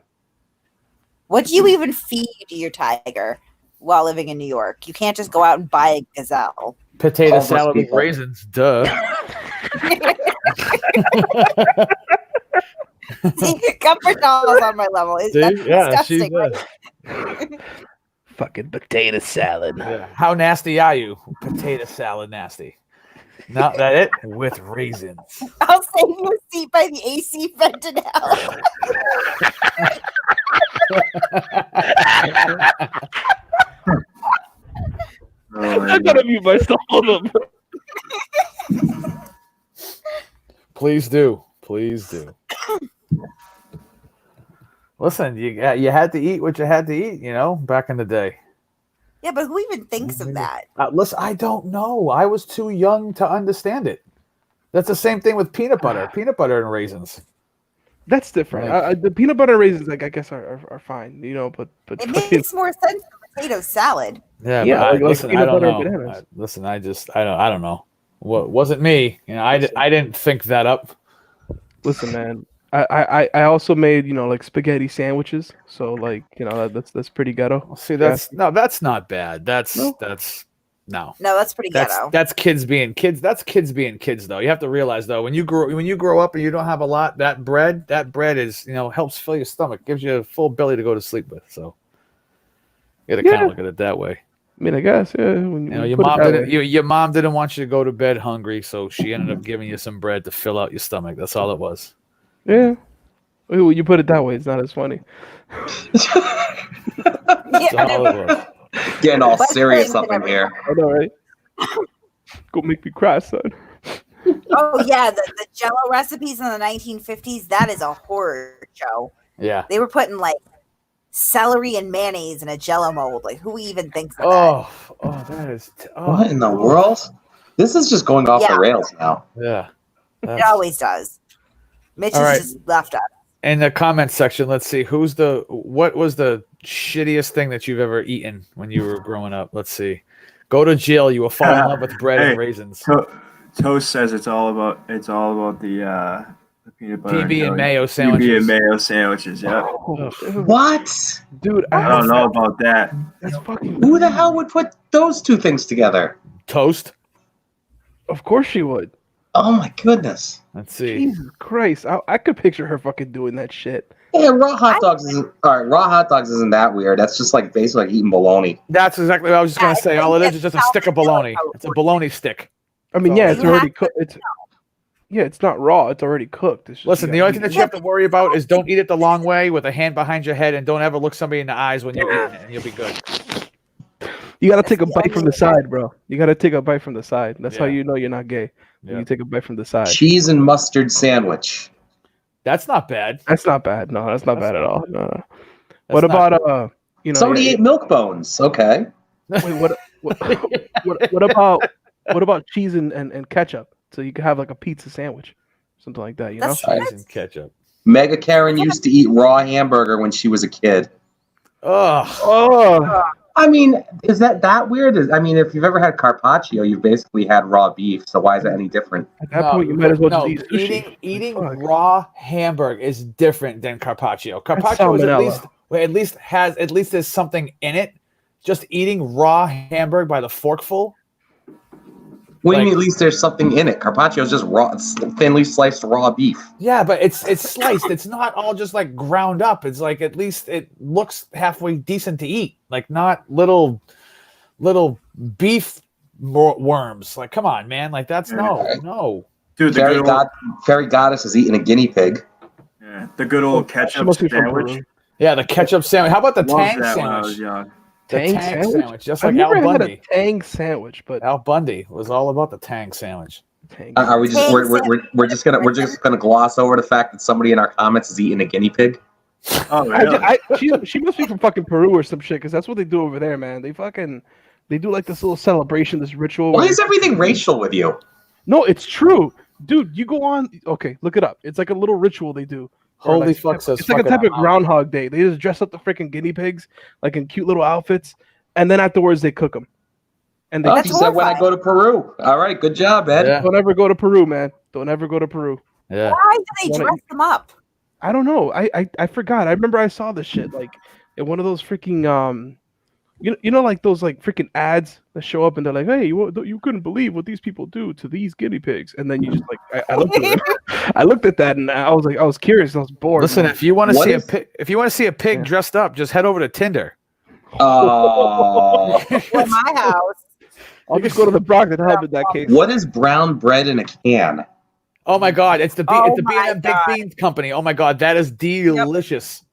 What do you even feed your tiger while living in New York? You can't just go out and buy a gazelle. Potato Homeless salad with people. raisins. Duh. See, comfort doll's on my level. See? That's Yeah, she's disgusting. Right? Fucking potato salad. Yeah. How nasty are you? Potato salad nasty. Not that it with raisins. I'll save you a seat by the AC vent in hell. I gotta mute myself. Hold up. Please do. Listen, you had to eat what you had to eat, back in the day. Yeah, but who even thinks of that? Listen, I don't know. I was too young to understand it. That's the same thing with peanut butter and raisins. That's different. Like- The peanut butter and raisins, like I guess, are fine, but It fucking- makes more sense than potato salad. Yeah, Yeah, but like listen, I peanut don't butter and know. bananas. Listen, I don't know. What wasn't me? I didn't think that up. listen, man. I also made like spaghetti sandwiches, so that's pretty ghetto. See, that's not bad. That's No. no. No, that's pretty ghetto. That's kids being kids. That's kids being kids, though. You have to realize, though, when you grow up and you don't have a lot, that bread is helps fill your stomach, gives you a full belly to go to sleep with. So you got to kind Yeah. of look at it that way. I mean, I guess, yeah. When Your put it mom that didn't. way. Your mom didn't want you to go to bed hungry, so she ended up giving you some bread to fill out your stomach. That's all it was. Yeah. Well, when you put it that way, it's not as funny. That's all it was. Getting all But serious things up in and here. I know, right? Go make me cry, son. Oh yeah, the Jello recipes in the 1950s. That is a horror show. Yeah. They were putting like celery and mayonnaise in a Jello mold. Like, who even thinks of That is. What in the world? This is just going off Yeah. the rails now. Yeah. that? It always does. Mitch All has right. just left us. In the comment section, let's see what was the shittiest thing that you've ever eaten when you were growing up? Let's see. Go to jail. You will fall in love with bread Hey. and raisins. Toast says it's all about the peanut butter PB and jelly. mayo PB sandwiches. and mayo sandwiches. Yeah, Oh, What? dude, I don't know about that. That's fucking. Who the hell would put those two things together? Toast. Of course she would. Oh my goodness. Let's see. Jesus Christ, I could picture her fucking doing that shit. Yeah, raw hot dogs isn't all right. Raw hot dogs isn't that weird. That's just like basically like eating bologna. That's exactly what I was just gonna Yeah, say. All it is just a stick of bologna. toast. It's a bologna stick. I mean, So- yeah, it's You already have cooked. Yeah, it's not raw. It's already cooked. It's just Listen, you the gotta only thing eat that you have to worry about is don't eat it the long way with a hand behind your head, and don't ever look somebody in the eyes when you're eating it, and you'll be good. You gotta take a That's the bite from only the side, bro. You gotta take a bite from the side. That's how Yeah. you know you're not gay. When Yeah. you take a bite from the side. Cheese and mustard sandwich. That's not bad. That's not bad. No, that's not That's bad at not all. bad. No. That's What not about Somebody yeah, ate milk bones. Okay. wait, what about cheese and ketchup? So you could have like a pizza sandwich, something like that. You know. That's cheese and ketchup. Mega Karen used to eat raw hamburger when she was a kid. Ugh. Oh, I mean, is that weird? I mean, if you've ever had carpaccio, you've basically had raw beef. So why is that any different? at that point you might as well just eat sushi. Eating Fuck. raw hamburger is different than carpaccio. That's Carpaccio is salmonella. at least there's something in it. Just eating raw hamburger by the forkful. What do you Like- mean? At least there's something in it. Carpaccio is just raw, thinly sliced raw beef. Yeah, but it's sliced. It's not all just like ground up. It's like at least it looks halfway decent to eat. Like not little beef worms. Like come on, man. Like that's no. Dude, the Fairy, good old, Fairy Goddess is eating a guinea pig. yeah, the good old She ketchup must be from sandwich. Peru. Yeah, the ketchup sandwich. How about the Loved tang that when I was sandwich? young. The Tang tang sandwich? sandwich, just I've like never Al had Bundy. a tang sandwich, but Al Bundy was all about the tang sandwich. tang. Are we just we're just gonna gloss over the fact that somebody in our comments is eating a guinea pig? Oh, really? She must be from fucking Peru or some shit, because that's what they do over there, man. They do like this little celebration, this ritual. Why where- is everything racial with you? No, it's true, dude. You go on. Okay, look it up. It's like a little ritual they do. Or Holy like, fuck says it's like a fucking type of out. Groundhog Day. They just dress up the freaking guinea pigs like in cute little outfits, and then afterwards they cook them. And they Oh, That's she said when I horrifying. go to Peru. All right, good job, Ed. Yeah. don't ever go to Peru, man. Don't ever go to Peru. Yeah. Why do they Wanna dress them up? I don't know. I forgot. I remember I saw this shit like in one of those freaking you know like those like freaking ads that show up and they're like, hey, you couldn't believe what these people do to these guinea pigs, and then you just like I looked at it. I looked at that and I was curious. I was bored. Listen, if you want to What see is- a pig Yeah. dressed up, just head over to Tinder. Oh, Or my house. I'll just go to the Brockton Hub in that case. what is brown bread in a can? Oh my god, it's the Oh it's the my B&M Big God. Beans Company. Oh my god, that is delicious.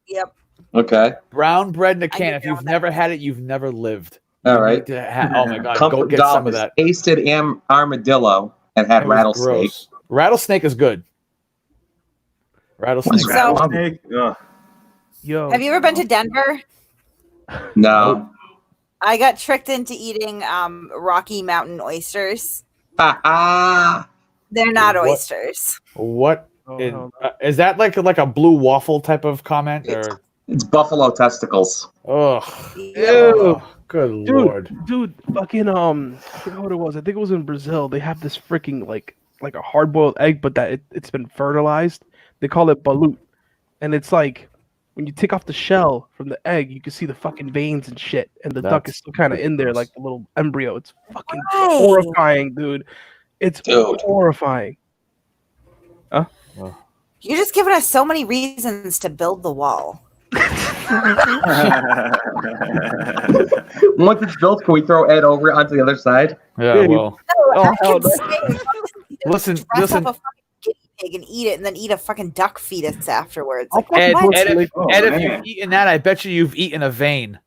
Yep. Okay, Brown bread in a I can. need If to you've know that. never had it, you've never lived. all You right. need to oh my god, Comfort go get some of Dollars that. tasted armadillo and had It was rattlesnake. gross. Rattlesnake is good. Rattlesnake. What's is So- good. Rattlesnake? Ugh. Yo, Have you ever been to Denver? No. I got tricked into eating Rocky Mountain oysters. Ha ha. They're not What? oysters. What Oh, is, hell is that like a blue waffle type of comment or? It's buffalo testicles. Oh, Ew. good Dude, lord! dude, fucking I forgot what it was. I think it was in Brazil. They have this freaking like a hard boiled egg, but that it's been fertilized. They call it balut, and it's like when you take off the shell from the egg, you can see the fucking veins and shit, and the duck That's is still kind of in there, gross. like the little embryo. It's fucking Why? horrifying, dude. It's Dude. horrifying. You're just giving us so many reasons to build the wall. Once it's built, can we throw Ed over onto the other side? Yeah, Dude. well, Oh, I hell can no. say, listen, dress listen. up a fucking guinea pig and eat it, and then eat a fucking duck fetus afterwards. I'll Like, Ed, what? Ed, Oh, if man. you've eaten that, I bet you've eaten a vein.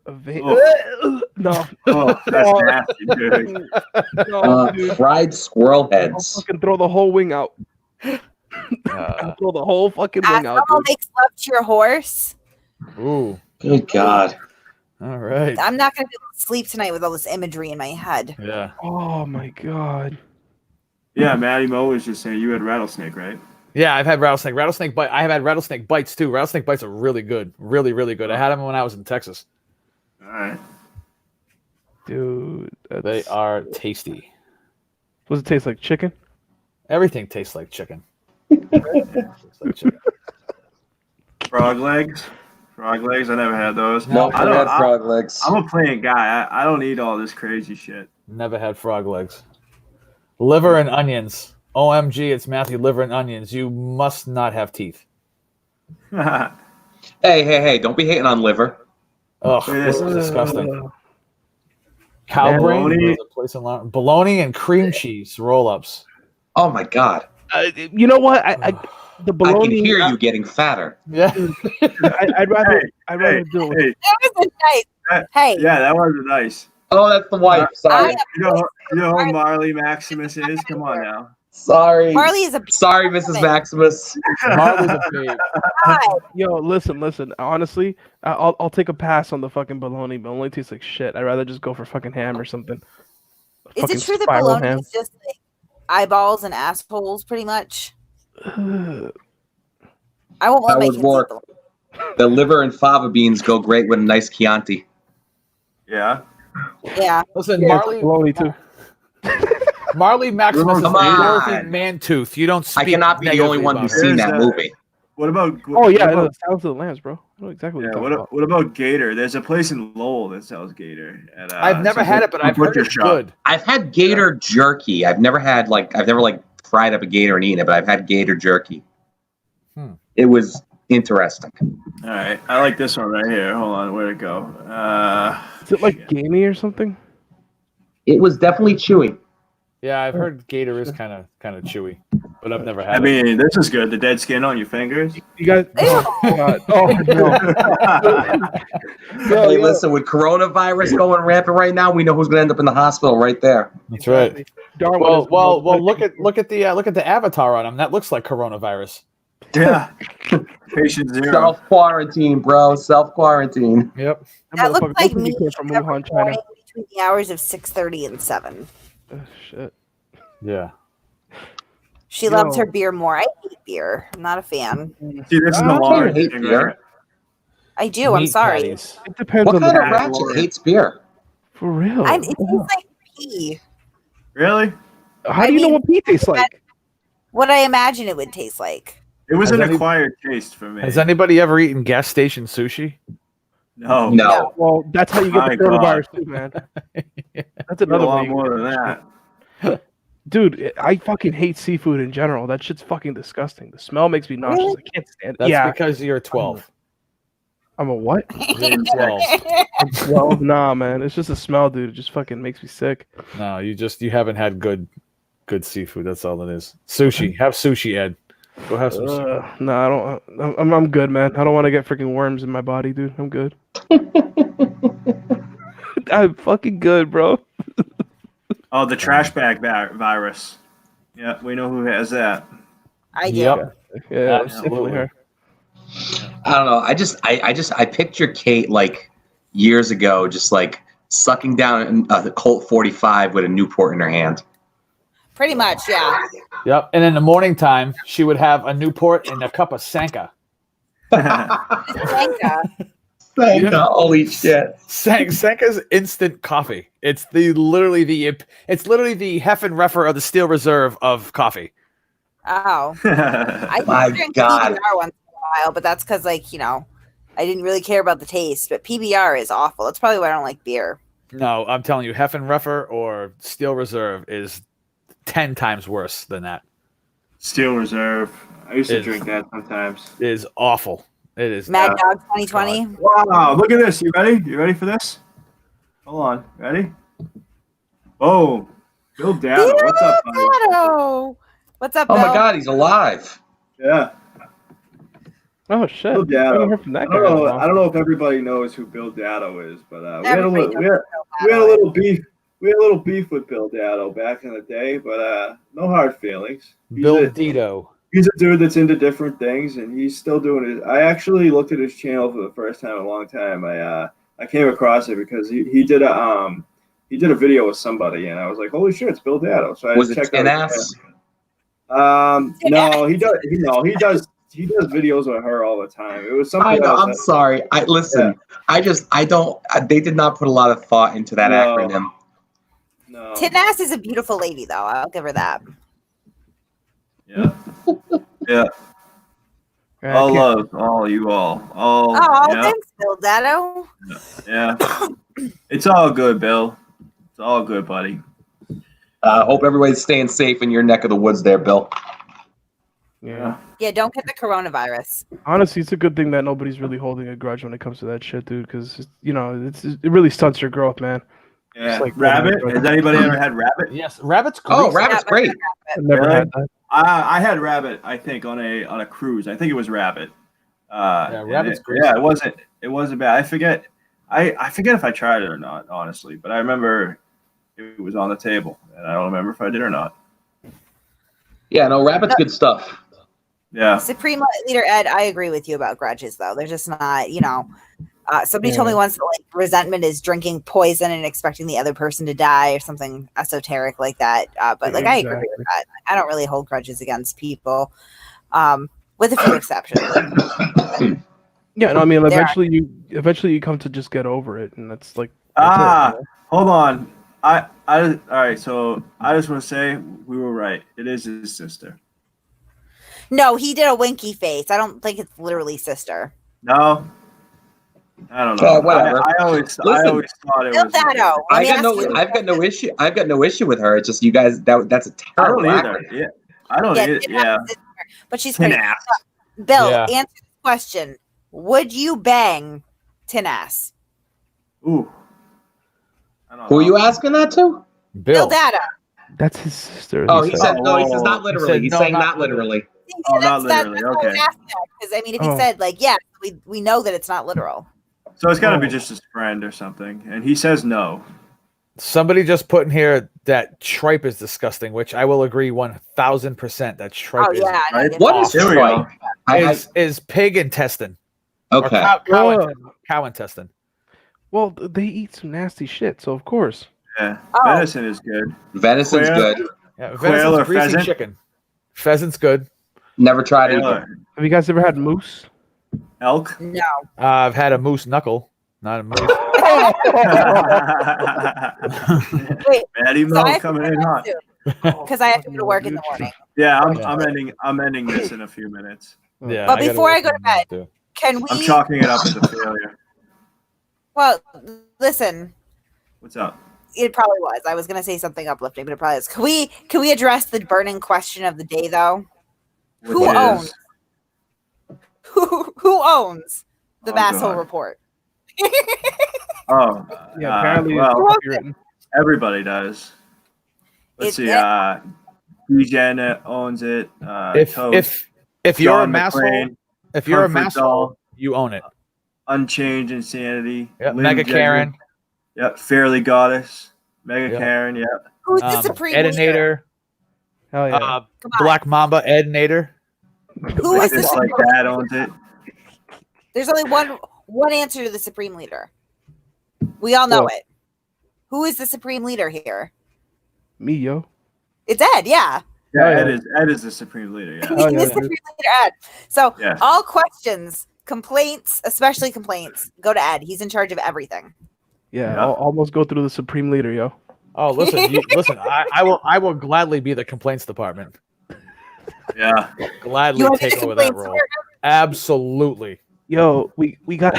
No, Oh, that's nasty, dude. no, dude. Fried squirrel I'll heads. fucking throw the whole wing out. I'll throw the whole fucking As wing out. someone Dude. makes love to your horse, Ooh, Good God. all right. I'm not going to be able to sleep tonight with all this imagery in my head. Yeah. Oh my god. Yeah, Maddie Mo was just saying you had rattlesnake, right? Yeah, I've had rattlesnake. Rattlesnake bite. I have had rattlesnake bites too. Rattlesnake bites are really good. Really, really good. I had them when I was in Texas. All right. Dude, They that's- are tasty. Does it taste like chicken? Everything tastes like chicken. Everything tastes like chicken. Frog legs. Frog legs. I never had those. No, I I don't- had I- frog legs. I'm a plain guy. I don't eat all this crazy shit. Never had frog legs. Liver and onions. OMG, it's Matthew. Liver and onions. You must not have teeth. Hey, don't be hating on liver. Ugh, It this is. is disgusting. Cow brain. Bologna. There's a place in Bologna and cream cheese roll-ups. Oh my God! You know what? The I can bologna. hear you getting fatter. Yeah. I'd rather do it. Hey, That was nice. Hey, yeah, that was nice. Oh, that's the wife. Sorry, You know who Marley Maximus is? Come on now. sorry, Marley is a sorry, Mrs. Maximus. Marley's a babe. God. Yo, listen. Honestly, I'll take a pass on the fucking bologna. But it only tastes like shit. I'd rather just go for fucking ham or something. Is Fucking it true that spiral bologna ham. is just like eyeballs and assholes, pretty much? Ugh. I won't let That my would kids work. eat bologna. The liver and fava beans go great with a nice Chianti. Yeah. Yeah. Listen, Yeah, Marley. bologna too. Marley Maximus is Come Dorothy on. Mantooth. You don't I speak cannot be the only negatively one about who's her. seen There's that a- movie. What about? Oh yeah, What about, Silence of the Lambs, bro. I know exactly what yeah. you're talking about. What about Gator? There's a place in Lowell that sells Gator. At, I've never some had it, but some I've heard butcher it's shop. good. I've had gator jerky. I've never fried up a gator and eaten it, but I've had gator jerky. It was interesting. All right, I like this one right here. Hold on, where'd it go? Is it like gamey or something? It was definitely chewy. Yeah, I've heard Gator is kind of chewy, but I've never had I it. mean, this is good. The dead skin on your fingers. You guys? Oh, God. Oh no. Yo, Hey, yo. listen, with coronavirus going rampant right now, we know who's going to end up in the hospital right there. That's right. Darwin Well, is- well, well. Look at the avatar on him. That looks like coronavirus. Yeah. Patient zero. Self quarantine, bro. Self quarantine. Yep. That looks motherfucker like looks me he came from every Wuhan, China. morning between the hours of 6:30 and 7. Oh, shit. Yeah. She loves Yo. her beer more. I hate beer. I'm not a fan. See, this is the I longer hate thing, beer. right? I do. I'm Meat sorry. patties. It depends What on kind the of ratchet hates beer? For real. It tastes like pee. Really? How do you know mean, what pee tastes like? What I imagine it would taste like. It was Has an any- acquired taste for me. Has anybody ever eaten gas station sushi? No. No. Well, that's how you get My the coronavirus too, man. That's A another lot way. you more get than it. that. Dude, I fucking hate seafood in general. That shit's fucking disgusting. The smell makes me nauseous. Really? I can't stand it. That's Yeah, because you're 12. I'm a what? You're 12. Well, nah, man. It's just a smell, dude. It just fucking makes me sick. No, you haven't had good seafood. That's all it is. Sushi. Have sushi, Ed. Go have some sushi. No, I don't. I'm good, man. I don't want to get freaking worms in my body, dude. I'm good. I'm fucking good, bro. Oh, the trash bag virus. Yeah, we know who has that. I do. Yep. Yeah, Absolutely. it's definitely her. I don't know. I picture Kate like years ago, just like sucking down a Colt 45 with a Newport in her hand. Pretty much, yeah. Yep. And in the morning time, she would have a Newport and a cup of Sanka. Sanka. Holy shit. Sanka's instant coffee. It's literally the Heffenreffer of the Steel Reserve of coffee. Oh. I My drink God. PBR once in a while, but that's because, like, I didn't really care about the taste. But PBR is awful. That's probably why I don't like beer. No, I'm telling you, Heffenreffer or Steel Reserve is 10 times worse than that. Steel Reserve. I used to Is- drink that sometimes. It is awful. It is. Mad Dog 2020. Wow, look at this. You ready? You ready for this? Hold on. Ready? Oh, Bill Dado. What's up, buddy? Dado. What's up, Oh Bill? my God, he's alive. Yeah. Oh shit! Bill I haven't Dado. heard from that I guy. don't in a know. while. I don't know if everybody knows who Bill Dado is, but we had a Everybody little, knows we had a Bill little beef. We had a little beef with Bill Dado back in the day, but no hard feelings. Bill Dito. He's a dude that's into different things, and he's still doing it. I actually looked at his channel for the first time in a long time. I came across it because he did a video with somebody, and I was like, holy shit, it's Bill Dado. So I Was it checked Tin out. Ass? No, he does. He does videos with her all the time. It was something I know, else. I'm sorry. They did not put a lot of thought into that No. acronym. No. Titnass is a beautiful lady, though. I'll give her that. Yeah. Yeah. I All can't- love, all you all. All. Oh, yeah. thanks, Bill Dado. Yeah. It's all good, Bill. It's all good, buddy. Hope everybody's staying safe in your neck of the woods there, Bill. Yeah. Yeah, don't get the coronavirus. Honestly, it's a good thing that nobody's really holding a grudge when it comes to that shit, dude. Because it really stunts your growth, man. Yeah. like Rabbit. one of Has anybody ever had rabbit? Yes, rabbit's great. Oh, rabbit's great. I've never Really? had that. I had rabbit. I think on a cruise. I think it was rabbit. Yeah, And rabbit's great. Yeah, it wasn't bad. I forget. I forget if I tried it or not, honestly. But I remember it was on the table, and I don't remember if I did or not. Yeah, no, rabbit's good stuff. Yeah. Supreme Leader Ed, I agree with you about grudges, though. They're just not, somebody told me Yeah. once that like resentment is drinking poison and expecting the other person to die or something esoteric like that. But like I agree with Exactly. that. I don't really hold grudges against people, with a few exceptions. Yeah, no, I mean, There are- eventually you come to just get over it, and that's like that's it, you know? Hold on. All right. So I just want to say we were right. It is his sister. No, he did a winky face. I don't think it's literally sister. No. I don't know. Whatever. I always Bill thought it was. Dado. I've got no issue. I've got no issue with her. It's just you guys. That's a I terrible don't either. actor. Yeah. I don't either. Yeah. But she's Tin pretty. ass. Bill, Yeah. answer the question. Would you bang tin ass? Ooh. I don't Who are know. you asking that to? Bill Dado. That's his sister. Oh, he said no. He Oh. says not literally. said He's no, saying not not literally. Oh, not literally, okay. Because I mean, if he Oh. said like, yeah, we know that it's not literal. So it's got to be Oh. just his friend or something, and he says no. Somebody just put in here that tripe is disgusting, which I will agree 1000% that tripe Oh yeah, I know, right? it's What awful. is Here we tripe? go. is pig intestine. Or Okay. cow intestine. Well, they eat some nasty shit, so of course. Yeah, Oh. venison is good. Venison's Quail. good. Yeah, Quail venison's or greasy pheasant? chicken. Pheasant's good. Never tried it. Quail Have you guys ever had moose? Elk. No. I've had a moose knuckle, not a moose. Wait, Maddie so I Mo have to coming go in to hot. bed soon, because I have to go to work in the morning. Yeah, Yeah. I'm ending this in a few minutes. Yeah, But gotta before I work go to in the morning, too. Can we? I'm chalking it up as a failure. Well, listen, What's up? it probably was. I was going to say something uplifting, but it probably is. Can we address the burning question of the day, though? Who Which is- owns? Who owns the Oh, Masshole God. Report? Yeah, apparently it's well, copywritten. everybody does. Let's see. DGen owns it. If you're a John masshole, McClane, if you're a Comfort masshole, Doll, you own it. Unchained Insanity. Yep, Lynn Mega Jenkins, Karen, Yep. Fairly Goddess. Mega Yep. Karen. Yep. Who's the supreme leader? Edinator, Hell yeah. Come on. Black Mamba, Edinator. Who is the Just like supreme? Dad owns it. There's only one answer to the supreme leader. We all know What? it. Who is the supreme leader here? Me, yo. It's Ed. Yeah. Yeah, Oh, yeah. Ed is the supreme leader. Yeah. Oh, He yeah, is the supreme leader, Ed. So Yeah. all questions, complaints, especially complaints, go to Ed. He's in charge of everything. Yeah, Yeah. I'll almost go through the supreme leader, yo. Oh, listen, listen. I will gladly be the complaints department. Yeah. Gladly You want to be take the over that complaints role. Absolutely. Yo, we got.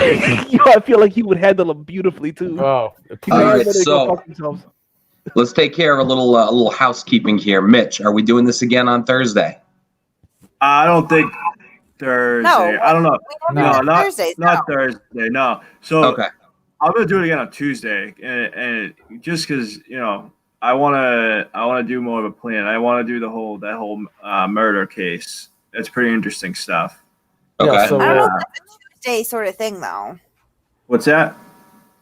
Yo, I feel like he would handle them beautifully too. Oh, People All right, know they go so- fuck themselves. Let's take care of a little housekeeping here. Mitch, are we doing this again on Thursday? I don't think Thursday. No. I don't know. We don't No, do not Thursdays. not Thursday. No. So Okay. I'm gonna do it again on Tuesday, and just because I wanna do more of a plan. I want to do that whole murder case. That's pretty interesting stuff. Yeah, Okay. so I don't know if that's a Tuesday sort of thing, though. What's that?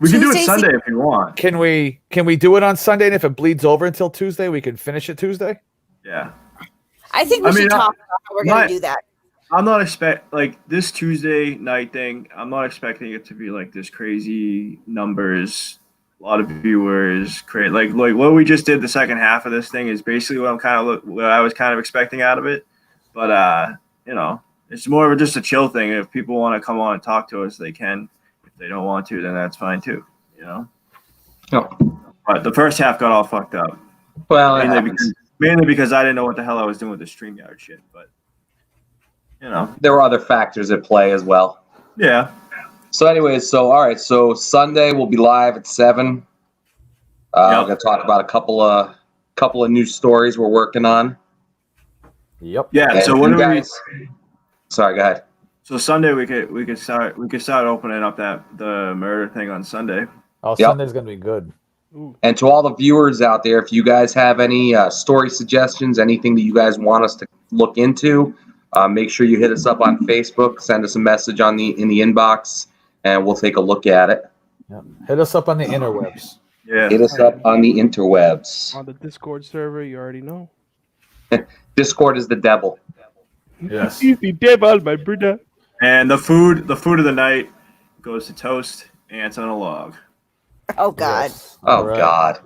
We can do it Tuesday Sunday if you want. can we do it on Sunday? And if it bleeds over until Tuesday, we can finish it Tuesday. Yeah. I think we I mean, should talk about how we're going my- to do that. I'm not like this Tuesday night thing. I'm not expecting it to be like this crazy numbers, a lot of viewers, create like what we just did. The second half of this thing is basically what I was kind of expecting out of it. But it's more of just a chill thing. If people want to come on and talk to us, they can. If they don't want to, then that's fine too. Oh, But the first half got all fucked up. well, it Mainly happens. because I didn't know what the hell I was doing with the StreamYard shit. But There were other factors at play as well. yeah. So, anyways, all right. So Sunday we'll be live at 7. We're gonna talk about a couple of new stories we're working on. Yep. Yeah. And So what you do we? guys? Sorry, go ahead. So Sunday we could start opening up the murder thing on Sunday. Oh, Yep. Sunday's gonna be good. Ooh. And to all the viewers out there, if you guys have any story suggestions, anything that you guys want us to look into, make sure you hit us up on Facebook, send us a message in the inbox, and we'll take a look at it. Yeah. Hit us up on the interwebs. Yeah. Hit us up on the interwebs. On the Discord server, you already know. Discord is the devil. Yes. He's the devil, my brother. And the food of the night goes to toast ants on a log. Oh God. Yes. Oh, All right. God.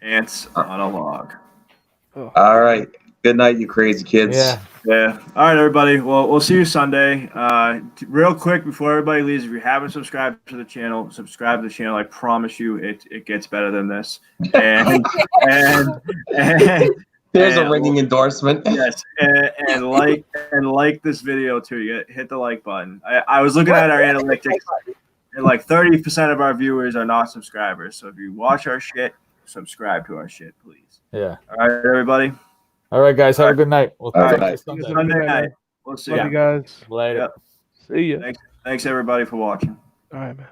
Ants on a log. Oh. All right. Good night, you crazy kids. Yeah. Yeah. All right, everybody. Well, we'll see you Sunday. Real quick before everybody leaves, if you haven't subscribed to the channel, subscribe to the channel. I promise you, it gets better than this. And There's a ringing endorsement. yes, and like this video too. You hit the like button. I was looking at our analytics, and like 30% of our viewers are not subscribers. So if you watch our shit, subscribe to our shit, please. Yeah. All right, everybody. All right, guys. Have a good night. We'll All right. talk to you Sunday. Sunday night. We'll see Love you. you guys. Later. Yep. See ya. Thanks everybody for watching. All right, man.